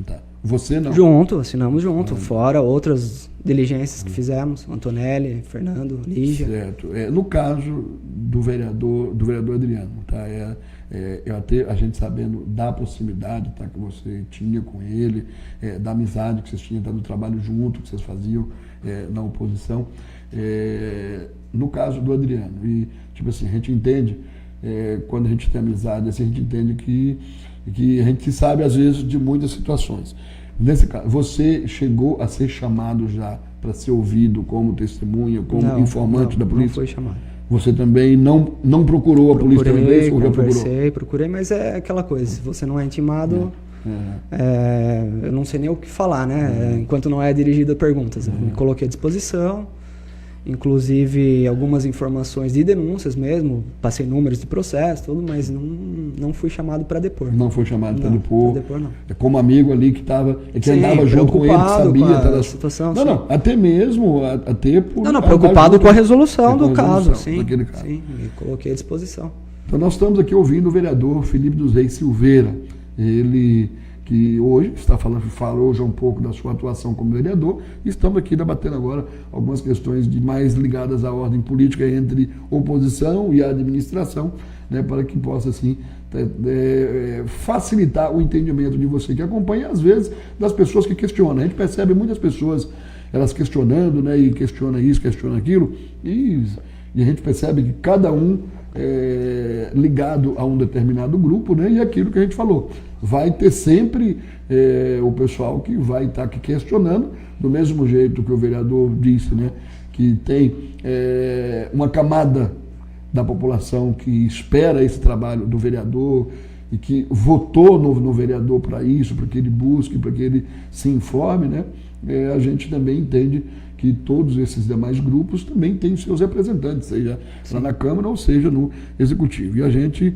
Tá. Você não? Junto, assinamos junto, fora outras diligências que fizemos, Antonelli, Fernando, Lígia. Certo. No caso do vereador Adriano, tá? A gente sabendo da proximidade, tá, que você tinha com ele, da amizade que vocês tinham, tá, do trabalho junto que vocês faziam na oposição. No caso do Adriano, e tipo assim, a gente entende, quando a gente tem amizade, assim, a gente entende que a gente sabe às vezes de muitas situações. Nesse caso, você chegou a ser chamado já para ser ouvido como testemunha, como informante da polícia? Não foi chamado. Você também não procurou a polícia também? Procurei, mas é aquela coisa, se você não é intimado, eu não sei nem o que falar, né? Enquanto não é dirigida a perguntas. Eu me coloquei à disposição, inclusive algumas informações de denúncias mesmo, passei números de processo, tudo, mas não fui chamado para depor. Não foi chamado para depor? Para depor, não. É como amigo ali que andava junto com ele, sabia da situação. Não, até mesmo, até por... Não, preocupado com a resolução do caso, sim. Sim, me coloquei à disposição. Então nós estamos aqui ouvindo o vereador Felipe dos Reis Silveira, ele que hoje falou já um pouco da sua atuação como vereador, e estamos aqui debatendo agora algumas questões mais ligadas à ordem política entre oposição e administração, né, para que possa, assim, facilitar o entendimento de você que acompanha, às vezes, das pessoas que questionam. A gente percebe muitas pessoas, elas questionando, né, e questiona isso, questiona aquilo, e a gente percebe que cada um ligado a um determinado grupo, né, e aquilo que a gente falou. Vai ter sempre o pessoal que vai estar aqui questionando, do mesmo jeito que o vereador disse, né, que tem uma camada da população que espera esse trabalho do vereador e que votou no vereador para isso, para que ele busque, para que ele se informe, né, a gente também entende que todos esses demais grupos também têm seus representantes, seja lá na Câmara ou seja no Executivo. E a gente,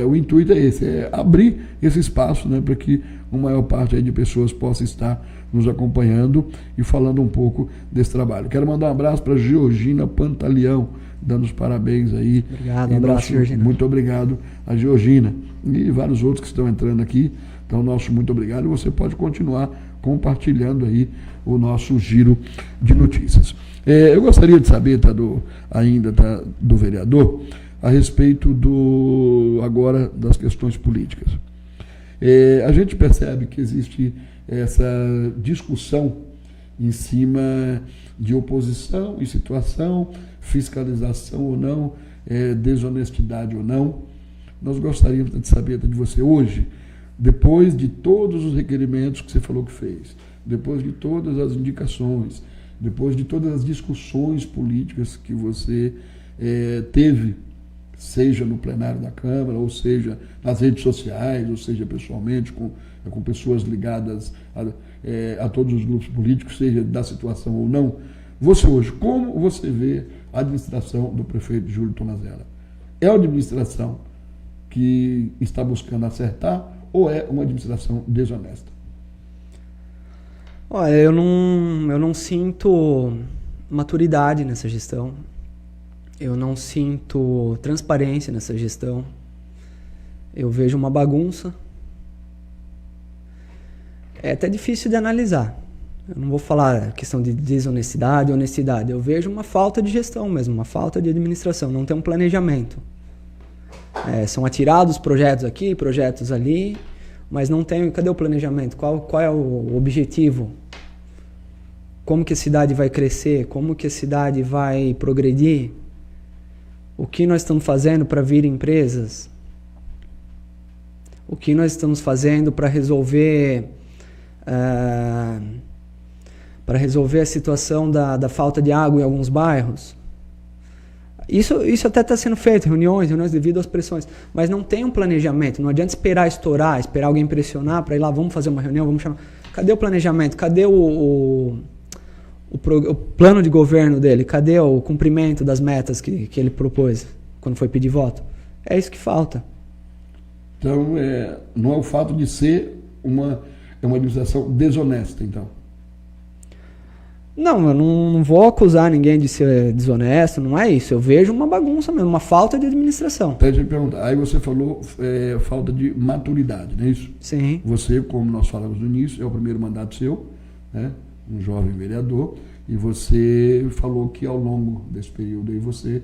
o intuito é esse, abrir esse espaço, né, para que uma maior parte aí de pessoas possa estar nos acompanhando e falando um pouco desse trabalho. Quero mandar um abraço para Georgina Pantaleão, dando os parabéns aí. Obrigado, um abraço, Georgina. Muito obrigado a Georgina e vários outros que estão entrando aqui. Então, nosso muito obrigado. E você pode continuar compartilhando aí o nosso giro de notícias. Eu gostaria de saber, do vereador, a respeito agora das questões políticas. A gente percebe que existe essa discussão em cima de oposição e situação, fiscalização ou não, desonestidade ou não. Nós gostaríamos de saber de você hoje, depois de todos os requerimentos que você falou que fez, depois de todas as indicações, depois de todas as discussões políticas que você teve, seja no plenário da Câmara, ou seja nas redes sociais, ou seja pessoalmente, com pessoas ligadas a todos os grupos políticos, seja da situação ou não. Você hoje, como você vê a administração do prefeito Júlio Tomazella? É uma administração que está buscando acertar ou é uma administração desonesta? Olha, eu não sinto maturidade nessa gestão. Eu não sinto transparência nessa gestão. Eu vejo uma bagunça. É até difícil de analisar. Eu não vou falar questão de desonestidade, honestidade. Eu vejo uma falta de gestão mesmo, uma falta de administração. Não tem um planejamento. São atirados projetos aqui, projetos ali, mas não tem. Cadê o planejamento? Qual é o objetivo? Como que a cidade vai crescer? Como que a cidade vai progredir? O que nós estamos fazendo para vir empresas? O que nós estamos fazendo para resolver a situação da falta de água em alguns bairros? Isso até está sendo feito, reuniões devido às pressões, mas não tem um planejamento. Não adianta esperar estourar, esperar alguém pressionar para ir lá, vamos fazer uma reunião, vamos chamar. Cadê o planejamento? Cadê o plano de governo dele? Cadê o cumprimento das metas que ele propôs quando foi pedir voto? É isso que falta. Então, não é o fato de ser uma administração desonesta, então? Não, eu não vou acusar ninguém de ser desonesto, não é isso. Eu vejo uma bagunça mesmo, uma falta de administração. Então, deixa eu perguntar. Aí você falou falta de maturidade, não é isso? Sim. Você, como nós falamos no início, é o primeiro mandato seu, né? Um jovem vereador, e você falou que ao longo desse período aí você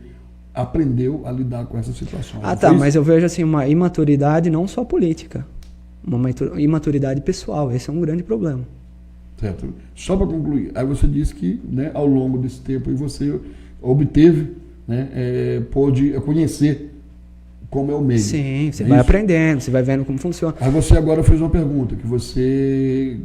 aprendeu a lidar com essa situação. Tá, mas eu vejo assim uma imaturidade não só política, uma imaturidade pessoal. Esse é um grande problema. Certo. Só para concluir, aí você disse que, né, ao longo desse tempo aí você obteve, né, pôde conhecer como é o meio. Sim, você vai aprendendo, você vai vendo como funciona. Aí você agora fez uma pergunta, que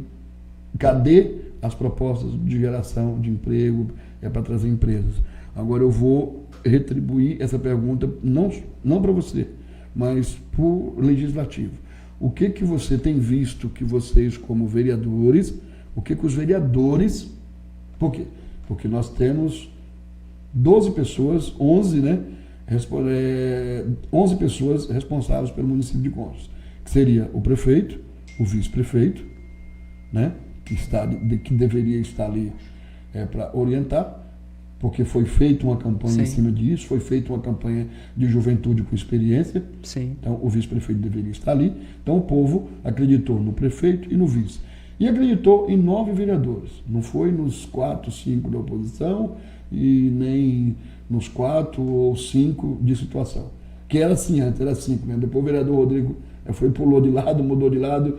cadê as propostas de geração de emprego para trazer empresas? Agora eu vou retribuir essa pergunta, não para você, mas para o legislativo. O que você tem visto que vocês, como vereadores, o que os vereadores... Por quê? Porque nós temos 12 pessoas, 11, né? 11 pessoas responsáveis pelo município de Conchas, que seria o prefeito, o vice-prefeito, né? Que deveria estar ali para orientar, porque foi feita uma campanha em cima disso, foi feita uma campanha de juventude com experiência. Sim. Então o vice-prefeito deveria estar ali. Então o povo acreditou no prefeito e no vice. E acreditou em 9 vereadores. Não foi nos 4, 5 da oposição e nem nos 4 ou 5 de situação. Que era assim antes, era 5. Né? Depois o vereador Rodrigo pulou de lado, mudou de lado.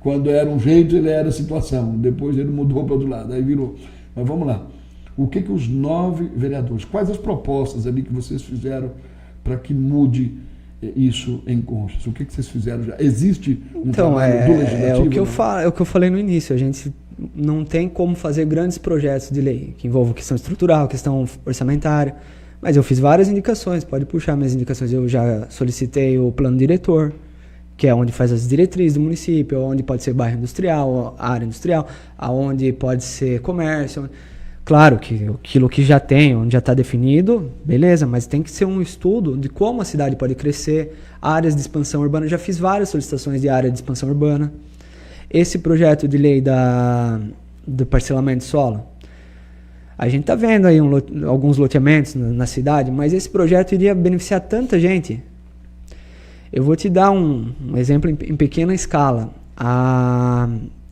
Quando era um jeito, ele era situação. Depois ele mudou para o outro lado. Aí virou. Mas vamos lá. O que os 9 vereadores, quais as propostas ali que vocês fizeram para que mude isso em Conchas? O que vocês fizeram já? Existe um trabalho do legislativo? É o que eu falei no início. A gente não tem como fazer grandes projetos de lei que envolvam questão estrutural, questão orçamentária. Mas eu fiz várias indicações, pode puxar minhas indicações. Eu já solicitei o plano diretor, que é onde faz as diretrizes do município, onde pode ser bairro industrial, área industrial, aonde pode ser comércio. Claro que aquilo que já tem, onde já está definido, beleza, mas tem que ser um estudo de como a cidade pode crescer, áreas de expansão urbana. Eu já fiz várias solicitações de área de expansão urbana. Esse projeto de lei do parcelamento de solo, a gente está vendo aí alguns loteamentos na cidade, mas esse projeto iria beneficiar tanta gente. Eu vou te dar um exemplo em pequena escala. A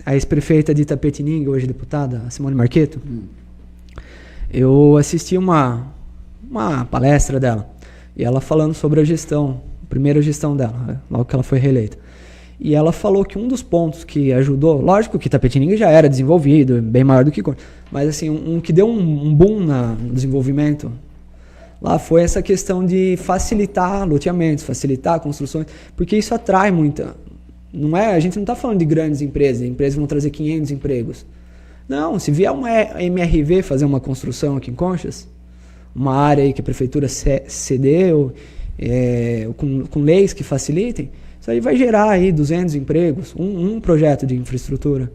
ex-prefeita de Itapetininga, hoje deputada, a Simone Marqueto, eu assisti uma palestra dela, e ela falando sobre a primeira gestão dela, logo que ela foi reeleita. E ela falou que um dos pontos que ajudou, lógico que Itapetininga já era desenvolvido, bem maior do que Conchas, mas assim, um que deu um boom no desenvolvimento lá foi essa questão de facilitar loteamentos, facilitar construções, porque isso atrai muita. A gente não está falando de grandes empresas que vão trazer 500 empregos. Não, se vier uma MRV fazer uma construção aqui em Conchas, uma área aí que a prefeitura cedeu, com leis que facilitem, Isso aí vai gerar aí 200 empregos, um projeto de infraestrutura.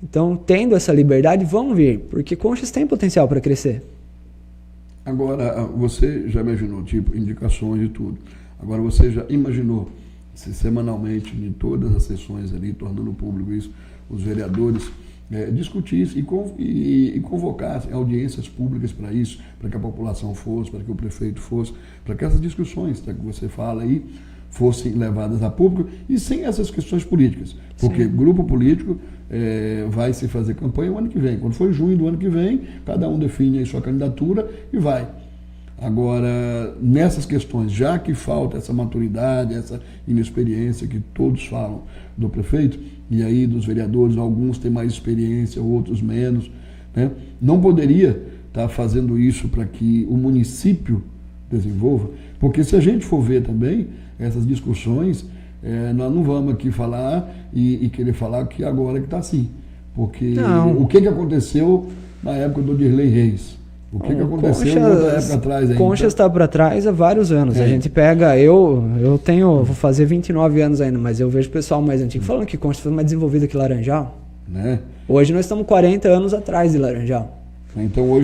Então, tendo essa liberdade, vão vir, porque Conchas tem potencial para crescer. Agora, você já imaginou, tipo, indicações e tudo. Agora, você já imaginou, se semanalmente, em todas as sessões ali, tornando público isso, os vereadores discutir isso e convocar audiências públicas para isso, para que a população fosse, para que o prefeito fosse, para que essas discussões que você fala aí fossem levadas a público e sem essas questões políticas. Porque Sim. Grupo político vai se fazer campanha o ano que vem. Quando for junho do ano que vem, cada um define a sua candidatura e vai. Agora, nessas questões, já que falta essa maturidade, essa inexperiência que todos falam do prefeito, e aí dos vereadores, alguns têm mais experiência, outros menos, né? Não poderia estar fazendo isso para que o município desenvolva, porque se a gente for ver também essas discussões, nós não vamos aqui falar e querer falar que agora que está assim, porque não. O que aconteceu na época do Dirley Reis? O que aconteceu na época atrás ainda? Conchas está para trás há vários anos. A gente pega, eu vou fazer 29 anos ainda, mas eu vejo o pessoal mais antigo falando que Conchas foi mais desenvolvido que Laranjal. Né? Hoje nós estamos 40 anos atrás de Laranjal.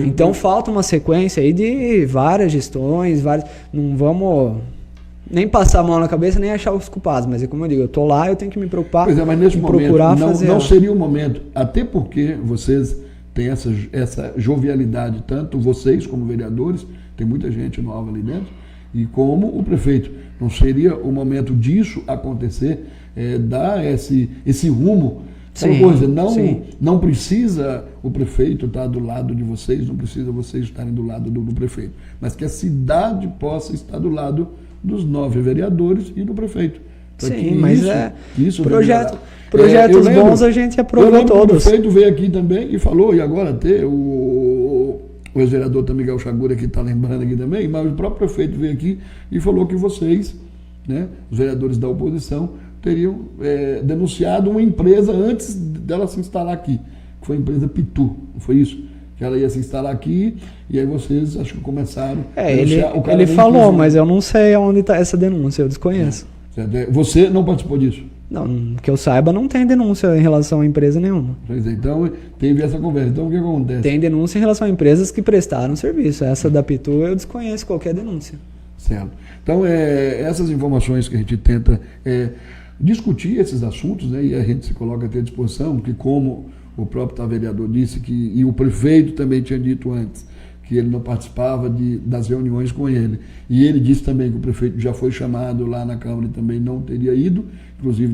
Então falta uma sequência aí de várias gestões, não vamos nem passar a mão na cabeça, nem achar os culpados, mas é como eu digo, eu estou lá, eu tenho que me preocupar mas nesse momento, procurar fazer... Não seria o momento, até porque vocês têm essa jovialidade, tanto vocês como vereadores, tem muita gente nova ali dentro, e como o prefeito. Não seria o momento disso acontecer, dar esse rumo? Sim, coisa, não precisa o prefeito estar do lado de vocês, não precisa vocês estarem do lado do prefeito, mas que a cidade possa estar do lado dos 9 vereadores e do prefeito. Sim, mas projetos bons a gente aprova todos. O prefeito veio aqui também e falou, e agora até o ex-vereador Miguel Chagura que está lembrando aqui também, mas o próprio prefeito veio aqui e falou que vocês, né, os vereadores da oposição, teriam denunciado uma empresa antes dela se instalar aqui, que foi a empresa Pitu, não foi isso? Que ela ia se instalar aqui, e aí vocês acho que começaram a denunciar. Ele falou, mas eu não sei onde está essa denúncia, eu desconheço. Você não participou disso? Não, que eu saiba, não tem denúncia em relação a empresa nenhuma. Pois é, então teve essa conversa. Então o que acontece? Tem denúncia em relação a empresas que prestaram serviço. Essa da Pitu eu desconheço qualquer denúncia. Certo. Então, essas informações que a gente tenta discutir esses assuntos, né, e a gente se coloca até à disposição, que como o próprio vereador disse, e o prefeito também tinha dito antes, que ele não participava das reuniões com ele. E ele disse também que o prefeito já foi chamado lá na Câmara e também não teria ido, inclusive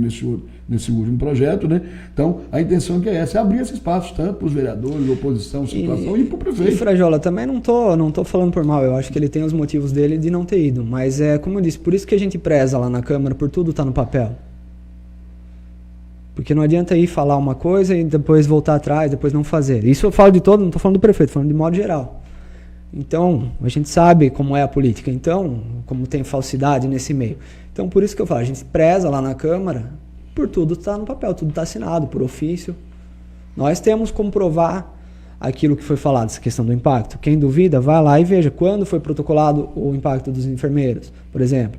nesse último projeto, né? Então, a intenção que é essa, é abrir esse espaço tanto para os vereadores, oposição, situação, e para o prefeito. E, Frajola, também não tô falando por mal, eu acho que ele tem os motivos dele de não ter ido, mas como eu disse, por isso que a gente preza lá na Câmara, por tudo estar no papel. Porque não adianta ir falar uma coisa e depois voltar atrás, depois não fazer. Isso eu falo de todo, não estou falando do prefeito, estou falando de modo geral. Então, a gente sabe como é a política, então, como tem falsidade nesse meio. Então, por isso que eu falo, a gente preza lá na Câmara, por tudo está no papel, tudo está assinado, por ofício. Nós temos como provar aquilo que foi falado, essa questão do impacto. Quem duvida, vai lá e veja quando foi protocolado o impacto dos enfermeiros, por exemplo.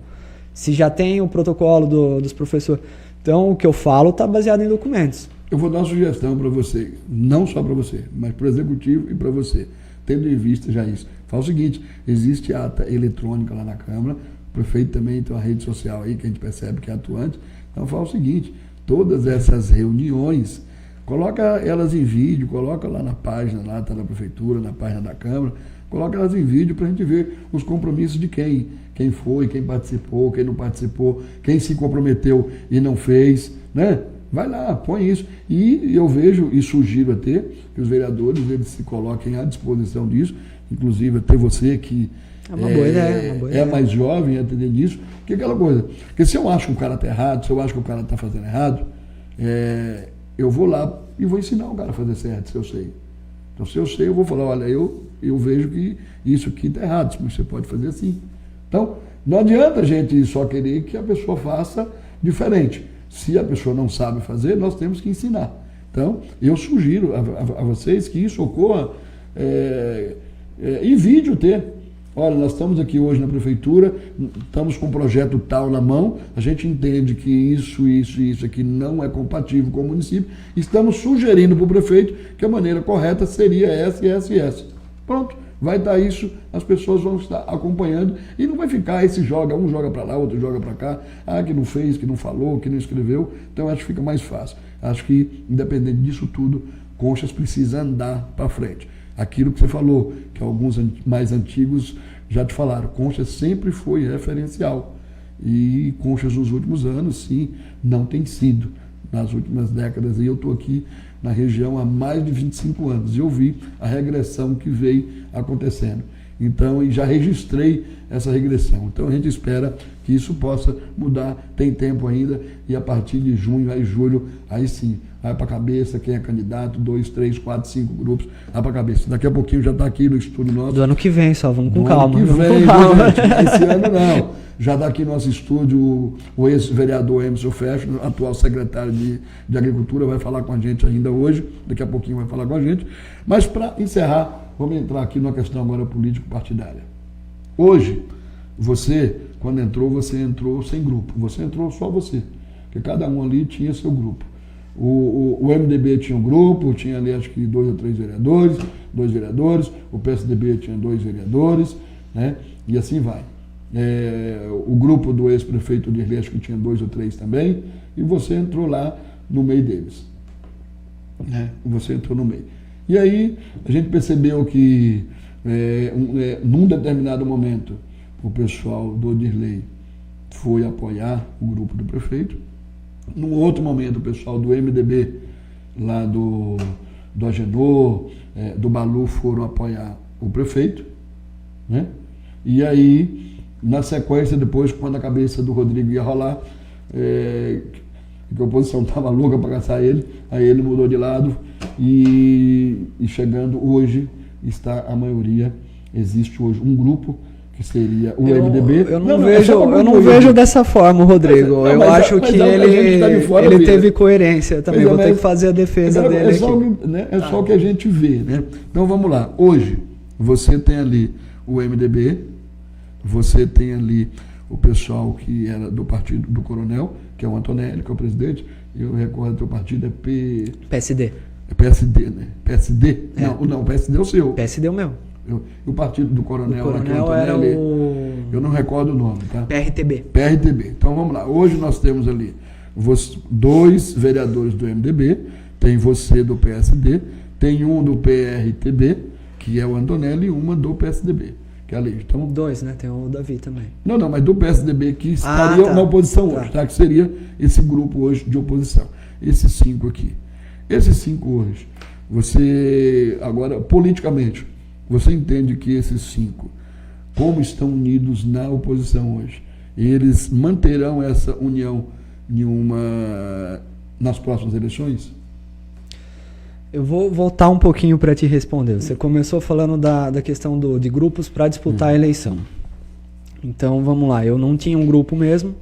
Se já tem o protocolo dos professores. Então, o que eu falo está baseado em documentos. Eu vou dar uma sugestão para você, não só para você, mas para o Executivo e para você, tendo em vista já isso. Fala o seguinte, existe ata eletrônica lá na Câmara, o prefeito também tem uma rede social aí que a gente percebe que é atuante. Então, fala o seguinte, todas essas reuniões, coloca elas em vídeo, coloca lá na página, lá tá na Prefeitura, na página da Câmara, coloca elas em vídeo para a gente ver os compromissos de quem foi, quem participou, quem não participou, quem se comprometeu e não fez, né? Vai lá, põe isso. E eu vejo e sugiro até que os vereadores eles se coloquem à disposição disso, inclusive até você que é uma boa ideia, é mais jovem a entender disso, que é aquela coisa. Porque se eu acho que o cara está errado, se eu acho que o cara está fazendo errado, eu vou lá e vou ensinar o cara a fazer certo, se eu sei. Então, se eu sei, eu vou falar, olha, eu vejo que isso aqui está errado, mas você pode fazer assim. Então, não adianta a gente só querer que a pessoa faça diferente. Se a pessoa não sabe fazer, nós temos que ensinar. Então, eu sugiro a vocês que isso ocorra em vídeo Olha, nós estamos aqui hoje na prefeitura, estamos com um projeto tal na mão, a gente entende que isso aqui não é compatível com o município, estamos sugerindo para o prefeito que a maneira correta seria essa e essa e essa. Pronto, vai dar isso, as pessoas vão estar acompanhando e não vai ficar esse joga, um joga para lá, outro joga para cá, que não fez, que não falou, que não escreveu, então acho que fica mais fácil. Acho que, independente disso tudo, Conchas precisa andar para frente. Aquilo que você falou, que alguns mais antigos já te falaram, Conchas sempre foi referencial. E Conchas nos últimos anos, sim, não tem sido. Nas últimas décadas, e eu estou aqui na região há mais de 25 anos, e eu vi a regressão que veio acontecendo. Então, e já registrei essa regressão. Então, a gente espera que isso possa mudar, tem tempo ainda, e a partir de junho, aí julho, aí sim, vai para a cabeça, quem é candidato, 2, 3, 4, 5 grupos, vai para a cabeça. Daqui a pouquinho já está aqui no estúdio nosso. Do ano que vem só, vamos com calma. Do ano que vem, gente, esse ano não. Já está aqui no nosso estúdio o ex-vereador Emerson Fesch, atual secretário de Agricultura, vai falar com a gente ainda hoje, daqui a pouquinho vai falar com a gente. Mas para encerrar, vamos entrar aqui numa questão agora político-partidária. Hoje, você, quando entrou, você entrou sem grupo, você entrou só você, porque cada um ali tinha seu grupo. O MDB tinha um grupo, tinha ali acho que 2 ou 3 vereadores, 2 vereadores, o PSDB tinha 2 vereadores, né? E assim vai. O grupo do ex-prefeito Dirley acho que tinha 2 ou 3 também, e você entrou lá no meio deles. Né? Você entrou no meio. E aí a gente percebeu que num determinado momento o pessoal do Dirley foi apoiar o grupo do prefeito. Num outro momento o pessoal do MDB, lá do Agenor, do Balu, foram apoiar o prefeito. Né? E aí, na sequência, depois, quando a cabeça do Rodrigo ia rolar, que a oposição estava louca para caçar ele, aí ele mudou de lado e chegando hoje, está a maioria, existe hoje um grupo que seria o MDB. Eu não vejo dessa forma, Rodrigo. Eu acho que ele teve coerência também. Vou ter que fazer a defesa dele aqui. É só o que a gente vê. Né? Então vamos lá. Hoje, você tem ali o MDB, você tem ali o pessoal que era do partido do Coronel, que é o Antonelli, que é o presidente, e eu recordo que o partido é PSD. É PSD, né? PSD? Não, o PSD é o seu. PSD é o meu. O partido do Coronel, que é o Antonelli, eu não recordo o nome, tá? PRTB. Então vamos lá. Hoje nós temos ali 2 vereadores do MDB, tem você do PSD, tem um do PRTB, que é o Antonelli, e uma do PSDB. Que é ali. Então, 2, né? Tem o Davi também. Não, mas do PSDB que estaria na oposição hoje, tá? Que seria esse grupo hoje de oposição. Esses 5 aqui. Esses 5 hoje, você, agora, politicamente, você entende que esses 5, como estão unidos na oposição hoje, eles manterão essa união nas próximas eleições? Eu vou voltar um pouquinho para te responder. Você começou falando da questão de grupos para disputar a eleição. Então, vamos lá. Eu não tinha um grupo mesmo.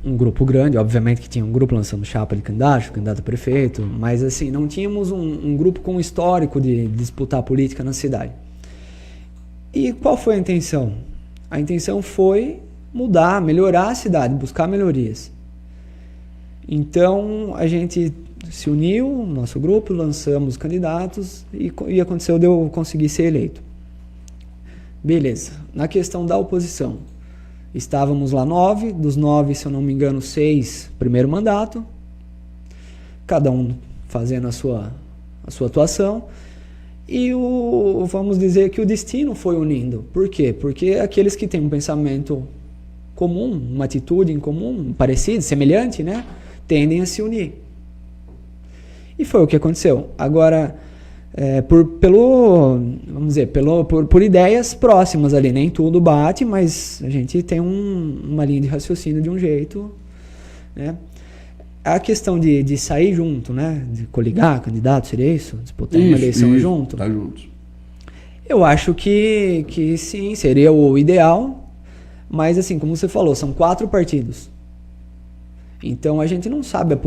Um grupo grande, obviamente que tinha um grupo lançando chapa de candidato a prefeito, mas assim, não tínhamos um grupo com histórico de disputar a política na cidade. E qual foi a intenção? A intenção foi mudar, melhorar a cidade, buscar melhorias. Então, a gente se uniu, nosso grupo, lançamos candidatos e aconteceu de eu conseguir ser eleito. Beleza. Na questão da oposição, estávamos lá 9, dos 9, se eu não me engano, 6 primeiro mandato, cada um fazendo a sua atuação, e vamos dizer que o destino foi unindo. Por quê? Porque aqueles que têm um pensamento comum, uma atitude em comum, parecida, semelhante, né, tendem a se unir. E foi o que aconteceu. Agora, por ideias próximas ali, nem tudo bate, mas a gente tem uma linha de raciocínio de um jeito, né? A questão de sair junto, né? De coligar candidato, seria isso? Disputar uma eleição junto? Tá juntos. Eu acho que sim, seria o ideal, mas assim, como você falou, são 4 partidos. Então a gente não sabe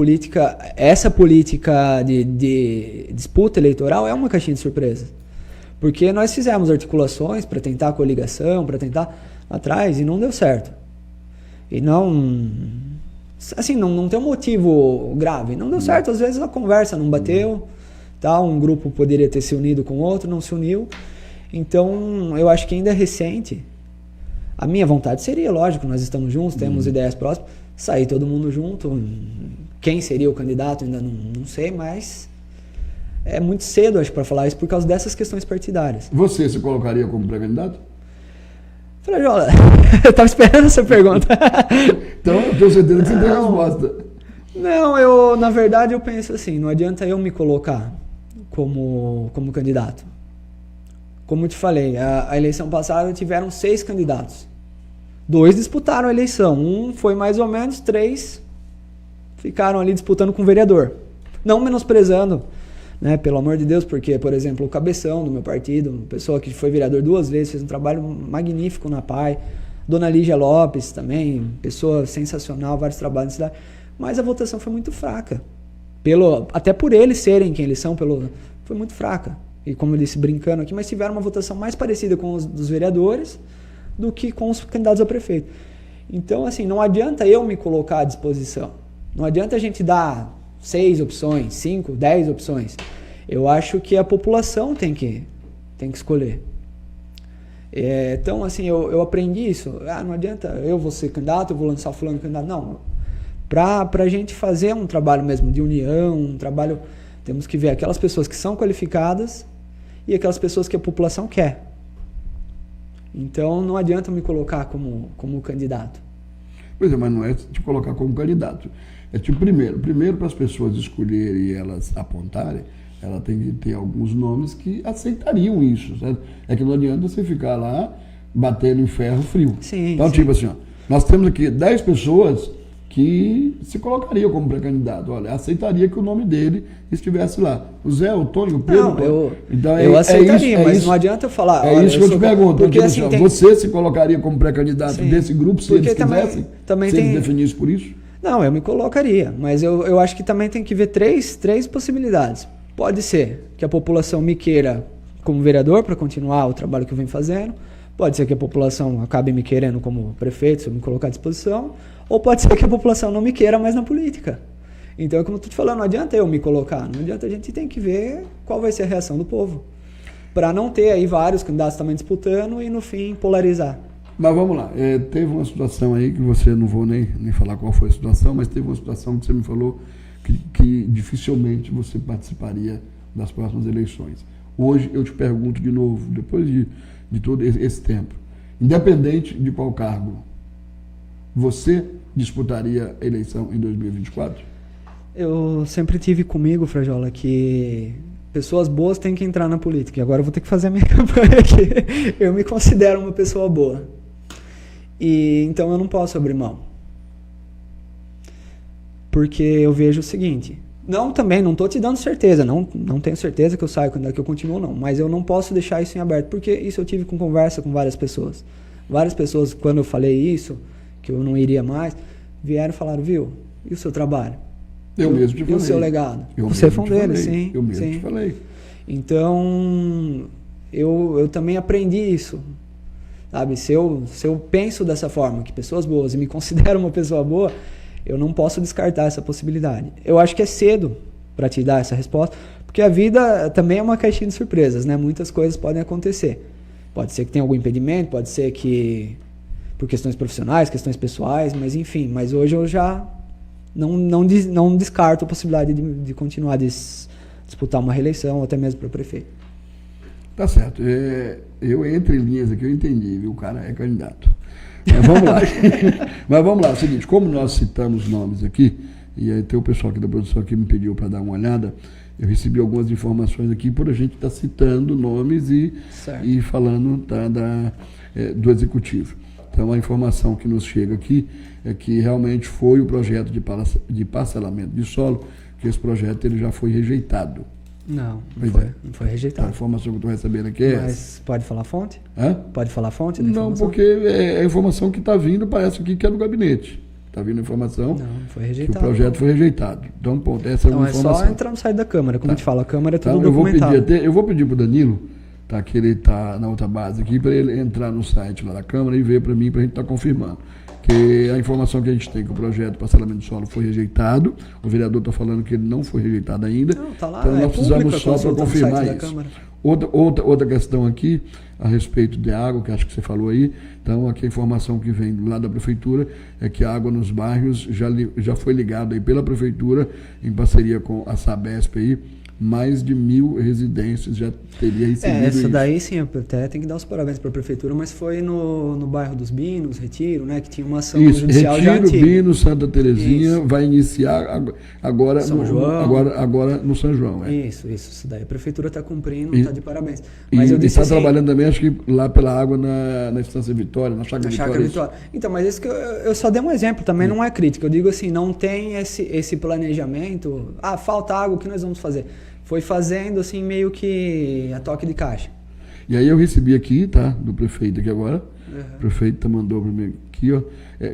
essa política de disputa eleitoral é uma caixinha de surpresa. Porque nós fizemos articulações para tentar coligação, para tentar atrás, e não deu certo. E não... Assim, não tem um motivo grave. Não deu certo, às vezes a conversa não bateu, tá? Um grupo poderia ter se unido com outro, não se uniu. Então, eu acho que ainda é recente. A minha vontade seria, lógico, nós estamos juntos, temos ideias próximas, sair todo mundo junto. Quem seria o candidato ainda não sei, mas é muito cedo, acho, para falar isso por causa dessas questões partidárias. Você se colocaria como pré-candidato? Frajola, eu estava esperando essa pergunta. Então, eu tenho certeza que você tem a resposta. Não, na verdade, eu penso assim, não adianta eu me colocar como candidato. Como eu te falei, a eleição passada tiveram 6 candidatos. 2 disputaram a eleição. Um foi mais ou menos, 3 ficaram ali disputando com o vereador. Não menosprezando, né, pelo amor de Deus, porque, por exemplo, o Cabeção do meu partido, uma pessoa que foi vereador 2 vezes, fez um trabalho magnífico na PAI. Dona Lígia Lopes também, pessoa sensacional, vários trabalhos na cidade. Mas a votação foi muito fraca. Até por eles serem quem eles são, foi muito fraca. E como eu disse, brincando aqui, mas tiveram uma votação mais parecida com os dos vereadores do que com os candidatos a prefeito. Então, assim, não adianta eu me colocar à disposição. Não adianta a gente dar 6 opções, 5, 10 opções. Eu acho que a população tem que escolher. Então, assim, eu aprendi isso. Não adianta eu vou ser candidato, eu vou lançar o fulano candidato. Não. Para a gente fazer um trabalho mesmo de união, um trabalho... Temos que ver aquelas pessoas que são qualificadas e aquelas pessoas que a população quer. Então, não adianta me colocar como candidato. Pois é, mas não é te colocar como candidato. É tipo, primeiro para as pessoas escolherem e elas apontarem, ela tem que ter alguns nomes que aceitariam isso, certo? É que não adianta você ficar lá batendo em ferro frio. Sim, então, tipo assim, nós temos aqui 10 pessoas que se colocariam como pré-candidato. Olha, aceitaria que o nome dele estivesse lá. O Zé, o Tony, o Pedro... Não, então, eu aceitaria, mas não adianta eu falar... É isso que eu te pergunto. Porque, assim, você se colocaria como pré-candidato desse grupo, se eles quisessem? Se eles definissem por isso? Não, eu me colocaria, mas eu acho que também tem que ver três possibilidades. Pode ser que a população me queira como vereador para continuar o trabalho que eu venho fazendo. Pode ser que a população acabe me querendo como prefeito, se eu me colocar à disposição. Ou pode ser que a população não me queira mais na política. Então, como eu estou te falando, não adianta eu me colocar. Não adianta, a gente tem que ver qual vai ser a reação do povo. Para não ter aí vários candidatos também disputando e, no fim, polarizar. Mas vamos lá. Teve uma situação aí que você, não vou nem falar qual foi a situação, mas teve uma situação que você me falou que dificilmente você participaria das próximas eleições. Hoje eu te pergunto de novo, depois de todo esse tempo, independente de qual cargo, você disputaria a eleição em 2024? Eu sempre tive comigo, Frajola, que pessoas boas têm que entrar na política. E agora eu vou ter que fazer a minha campanha aqui. Eu me considero uma pessoa boa. E então eu não posso abrir mão. Porque eu vejo o seguinte... Não estou te dando certeza. Não tenho certeza que eu saio, que eu continuo, não. Mas eu não posso deixar isso em aberto. Porque isso eu tive com conversa com várias pessoas. Várias pessoas, quando eu falei isso... que eu não iria mais, vieram e falaram, viu, e o seu trabalho? Eu mesmo te falei. E o seu legado? Eu Você foi um deles, sim. Eu mesmo te falei. Então, eu também aprendi isso, sabe? Se eu penso dessa forma, que pessoas boas, e me considero uma pessoa boa, eu não posso descartar essa possibilidade. Eu acho que é cedo para te dar essa resposta, porque a vida também é uma caixinha de surpresas, né? Muitas coisas podem acontecer. Pode ser que tenha algum impedimento, pode ser que... por questões profissionais, questões pessoais, mas enfim, mas hoje eu já não descarto a possibilidade de continuar disputar uma reeleição, ou até mesmo para prefeito. Tá certo. Eu, entre linhas aqui, eu entendi, viu? O cara é candidato. Mas vamos lá. Mas vamos lá, é o seguinte, como nós citamos nomes aqui, e aí tem o pessoal aqui da produção que me pediu para dar uma olhada, eu recebi algumas informações aqui por a gente estar citando nomes e falando do executivo. Então, a informação que nos chega aqui é que realmente foi o projeto de parcelamento de solo, que esse projeto ele já foi rejeitado. Não foi rejeitado. A informação que eu estou recebendo aqui é essa. Mas pode falar a fonte? Hã? Pode falar a fonte? Não, porque a informação que está vindo parece aqui que é do gabinete. Está vindo a informação foi rejeitado, que o projeto foi rejeitado. Então, ponto, essa é uma informação. É só entrar no site da Câmara, como a gente fala, a Câmara é tudo então, documentado. Eu vou pedir para o Danilo que ele está na outra base aqui, para ele entrar no site lá da Câmara e ver para mim, para a gente estar confirmando. Que a informação que a gente tem que o projeto de parcelamento de solo foi rejeitado, o vereador está falando que ele não foi rejeitado ainda, não, tá lá, então nós precisamos só para confirmar isso. Outra questão aqui, a respeito de água, que acho que você falou aí, então aqui a informação que vem lá da Prefeitura é que a água nos bairros já foi ligada aí pela Prefeitura, em parceria com a Sabesp aí, mais de 1.000 residências já teria recebido essa isso. Daí sim, até tem que dar os parabéns para a Prefeitura, mas foi no bairro dos Binos, Retiro, né, que tinha uma ação judicial já antiga. Retiro, Binos, Santa Terezinha, vai iniciar agora, agora no São João. Isso daí a Prefeitura está cumprindo, está de parabéns. Mas eu disse está trabalhando também, acho que lá pela água na Estância Vitória, na Chácara Vitória. Então, mas isso que eu só dei um exemplo, também não é crítica, eu digo assim, não tem esse planejamento, falta água, o que nós vamos fazer? Foi fazendo assim meio que a toque de caixa. E aí eu recebi aqui, do prefeito aqui agora, o prefeito mandou para mim aqui, ó,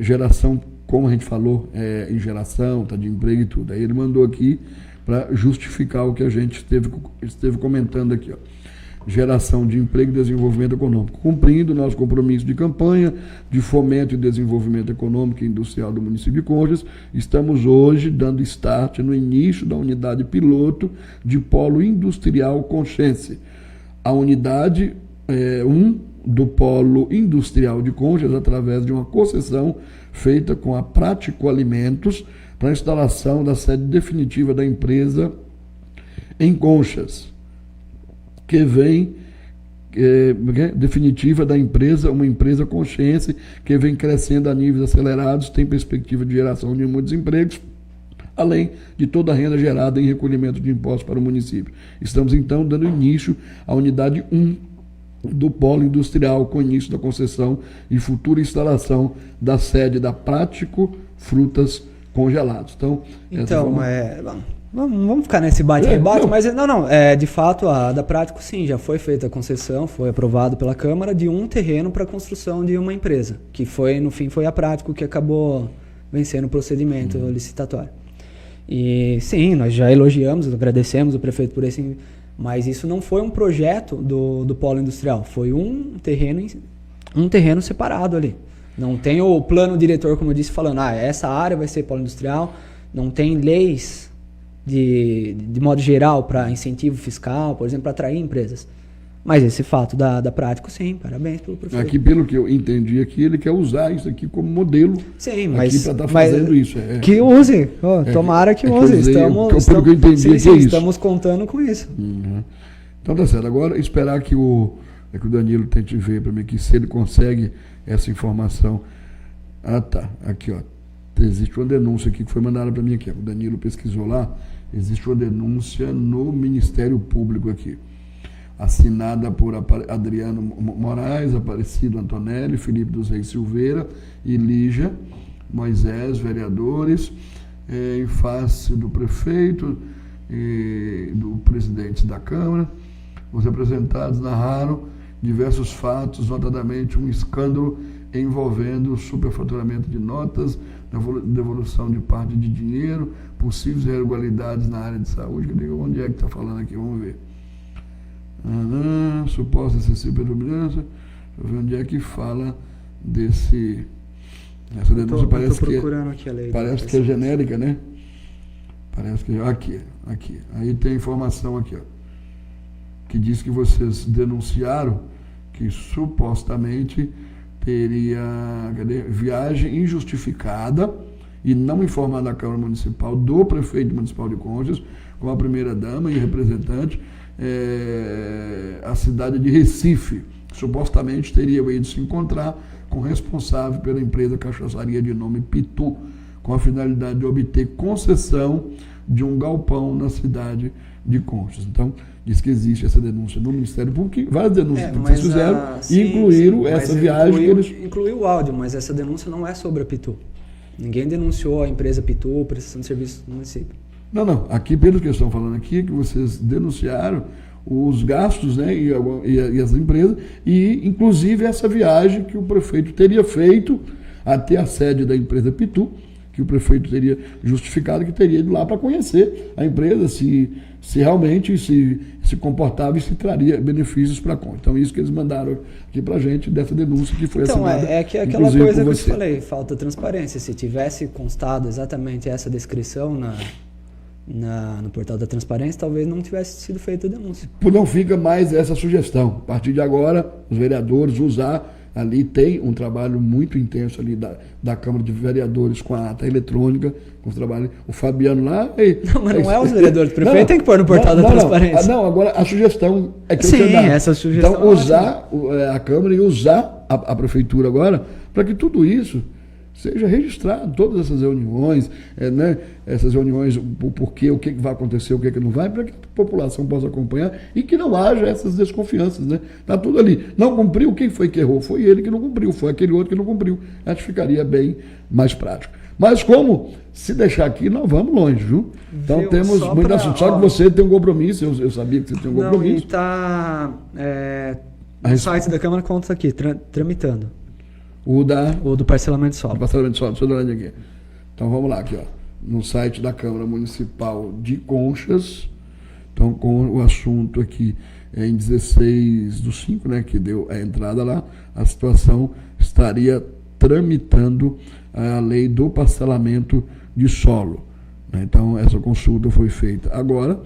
geração, como a gente falou, em geração, de emprego e tudo. Aí ele mandou aqui para justificar o que a gente esteve comentando aqui, ó. Geração de emprego e desenvolvimento econômico, cumprindo nosso compromisso de campanha de fomento e desenvolvimento econômico e industrial do município de Conchas, estamos hoje dando start no início da unidade piloto de polo industrial conchense. A unidade 1 do polo industrial de Conchas, através de uma concessão feita com a Prático Alimentos para a instalação da sede definitiva da empresa em Conchas, que vem definitiva da empresa, uma empresa consciente que vem crescendo a níveis acelerados, tem perspectiva de geração de muitos empregos, além de toda a renda gerada em recolhimento de impostos para o município. Estamos, então, dando início à unidade 1 do polo industrial, com início da concessão e futura instalação da sede da Prático Frutas Congelados. Vamos ficar nesse bate-rebate, mas de fato a da Prático sim, já foi feita a concessão, foi aprovado pela Câmara de um terreno para a construção de uma empresa, que no fim foi a Prático que acabou vencendo o procedimento licitatório. E sim, nós já elogiamos, agradecemos o prefeito por esse, mas isso não foi um projeto do polo industrial, foi um terreno separado ali. Não tem o plano diretor, como eu disse, falando, essa área vai ser polo industrial, não tem leis de modo geral para incentivo fiscal, por exemplo, para atrair empresas. Mas esse fato da Prático, sim, parabéns pelo prefeito. Aqui, pelo que eu entendi aqui, ele quer usar isso aqui como modelo. Sim, mas para estar fazendo isso. Que use, tomara que use. Estamos contando com isso. Uhum. Então tá certo. Agora esperar que o Danilo tente ver para mim que se ele consegue essa informação. Aqui, ó. Existe uma denúncia aqui que foi mandada para mim aqui. O Danilo pesquisou lá. Existe uma denúncia no Ministério Público aqui, assinada por Adriano Moraes, Aparecido Antonelli, Felipe dos Reis Silveira e Lígia Moisés, vereadores, em face do prefeito e do presidente da Câmara. Os representados narraram diversos fatos, notadamente um escândalo envolvendo o superfaturamento de notas, devolução de parte de dinheiro, possíveis irregularidades na área de saúde. Onde é que está falando aqui? Vamos ver. Suposta excessiva predominância. Deixa eu ver onde é que fala desse. Essa denúncia parece que é genérica, né? Parece que aqui. Aí tem a informação aqui, ó, que diz que vocês denunciaram que supostamente teria viagem injustificada e não informada à Câmara Municipal do prefeito municipal de Conchas, com a primeira-dama e representante, a cidade de Recife. Supostamente teria ido se encontrar com o responsável pela empresa cachaçaria de nome Pitu, com a finalidade de obter concessão de um galpão na cidade de Conchas. Então, diz que existe essa denúncia no Ministério Público, várias denúncias que vocês fizeram, e incluíram essa viagem. Incluiu o áudio, mas essa denúncia não é sobre a Pitu. Ninguém denunciou a empresa Pitu, prestação de serviço do município. Não. Aqui, pelo que estão falando aqui, é que vocês denunciaram os gastos, né, e as empresas, e inclusive essa viagem que o prefeito teria feito até a sede da empresa Pitu, que o prefeito teria justificado que teria ido lá para conhecer a empresa, se se realmente se comportava e se traria benefícios para a Conchas. Então, isso que eles mandaram aqui para a gente, dessa denúncia que foi assinada. Então, é que aquela coisa que eu te falei, falta transparência. Se tivesse constado exatamente essa descrição no portal da transparência, talvez não tivesse sido feita a denúncia. Não fica mais essa sugestão. A partir de agora, os vereadores usar, ali tem um trabalho muito intenso ali da Câmara de Vereadores com a ata eletrônica, com os trabalhos. O Fabiano lá... Mas não é os vereadores, o prefeito tem que pôr no portal da transparência. Não, agora a sugestão é que sim, essa sugestão. Então, usar a Câmara e usar a Prefeitura agora para que tudo isso seja registrado, todas essas reuniões, né, essas reuniões, o porquê, o que vai acontecer, o que não vai, para que a população possa acompanhar e que não haja essas desconfianças, né? Está tudo ali. Não cumpriu, quem foi que errou? Foi ele que não cumpriu, foi aquele outro que não cumpriu. Acho que ficaria bem mais prático. Mas como se deixar aqui, nós vamos longe, viu? Então temos muito assunto. Só que você tem um compromisso, eu sabia que você tem um compromisso. Não, e está no site da Câmara conta aqui, tramitando. O do parcelamento de solo. O parcelamento de solo, deixa eu dar uma olhada aqui. Então vamos lá, aqui, ó. No site da Câmara Municipal de Conchas, então com o assunto aqui em 16/5, né, que deu a entrada lá, a situação estaria tramitando a lei do parcelamento de solo. Né? Então essa consulta foi feita agora,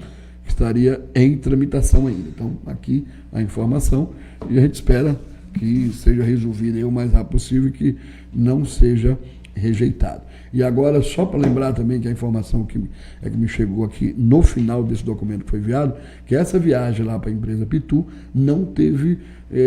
estaria em tramitação ainda. Então aqui a informação e a gente espera que seja resolvido o mais rápido possível e que não seja rejeitado. E agora, só para lembrar também que a informação que me chegou aqui no final desse documento que foi enviado, que essa viagem lá para a empresa Pitu não teve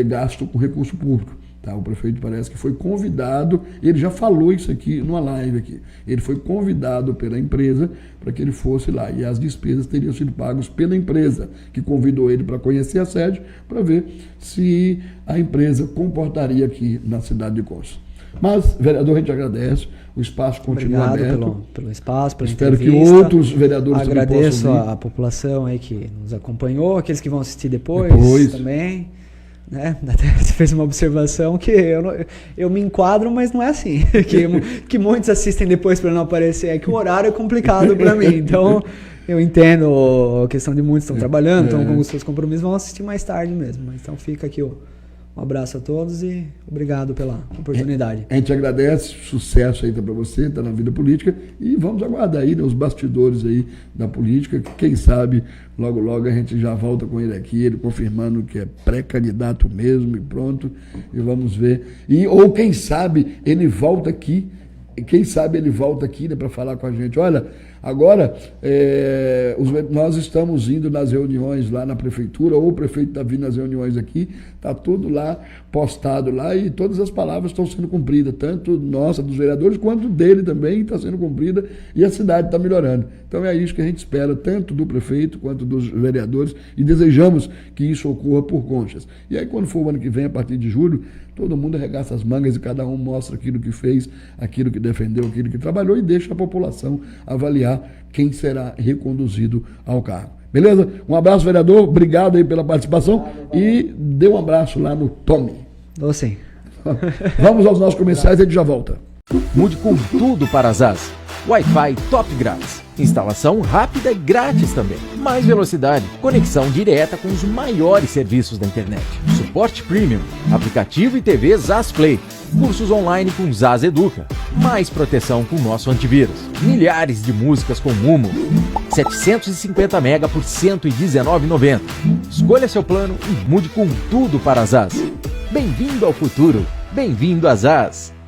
gasto com recurso público. Tá? O prefeito parece que foi convidado, ele já falou isso aqui numa live aqui, ele foi convidado pela empresa para que ele fosse lá, e as despesas teriam sido pagas pela empresa, que convidou ele para conhecer a sede, para ver se a empresa comportaria aqui na cidade de Conchas. Mas, vereador, a gente agradece, o espaço continua aberto. Pelo espaço, pela Espero entrevista. Que outros vereadores também possam vir. Agradeço a população aí que nos acompanhou, aqueles que vão assistir depois. Também. Né? Até você fez uma observação que eu me enquadro, mas não é assim. que muitos assistem depois para não aparecer. É que o horário é complicado para mim. Então, eu entendo a questão de muitos estão trabalhando, estão com os seus compromissos, vão assistir mais tarde mesmo. Então, fica aqui um abraço a todos e obrigado pela oportunidade. A gente agradece, sucesso aí para você, está na vida política, e vamos aguardar aí, né, os bastidores aí da política, que quem sabe logo logo a gente já volta com ele aqui, ele confirmando que é pré-candidato mesmo e pronto, e vamos ver. Ou quem sabe ele volta aqui, né, para falar com a gente. Olha, agora nós estamos indo nas reuniões lá na prefeitura, ou o prefeito está vindo nas reuniões aqui, está tudo lá postado lá e todas as palavras estão sendo cumpridas, tanto nossa, dos vereadores, quanto dele também está sendo cumprida e a cidade está melhorando. Então é isso que a gente espera, tanto do prefeito quanto dos vereadores, e desejamos que isso ocorra por Conchas. E aí quando for o ano que vem, a partir de julho, todo mundo arregaça as mangas e cada um mostra aquilo que fez, aquilo que defendeu, aquilo que trabalhou, e deixa a população avaliar quem será reconduzido ao cargo. Beleza? Um abraço, vereador. Obrigado aí pela participação. E dê um abraço lá no Tommy. Ou sim. Vamos aos nossos comerciais e a gente já volta. Mude com tudo para as AS. Wi-Fi top grátis. Instalação rápida e grátis também. Mais velocidade. Conexão direta com os maiores serviços da internet. Suporte premium. Aplicativo e TV ZAS Play. Cursos online com ZAS Educa. Mais proteção com nosso antivírus. Milhares de músicas com Mumo. 750 MB por R$ 119,90. Escolha seu plano e mude com tudo para as AS. Bem-vindo ao futuro. Bem-vindo às AS.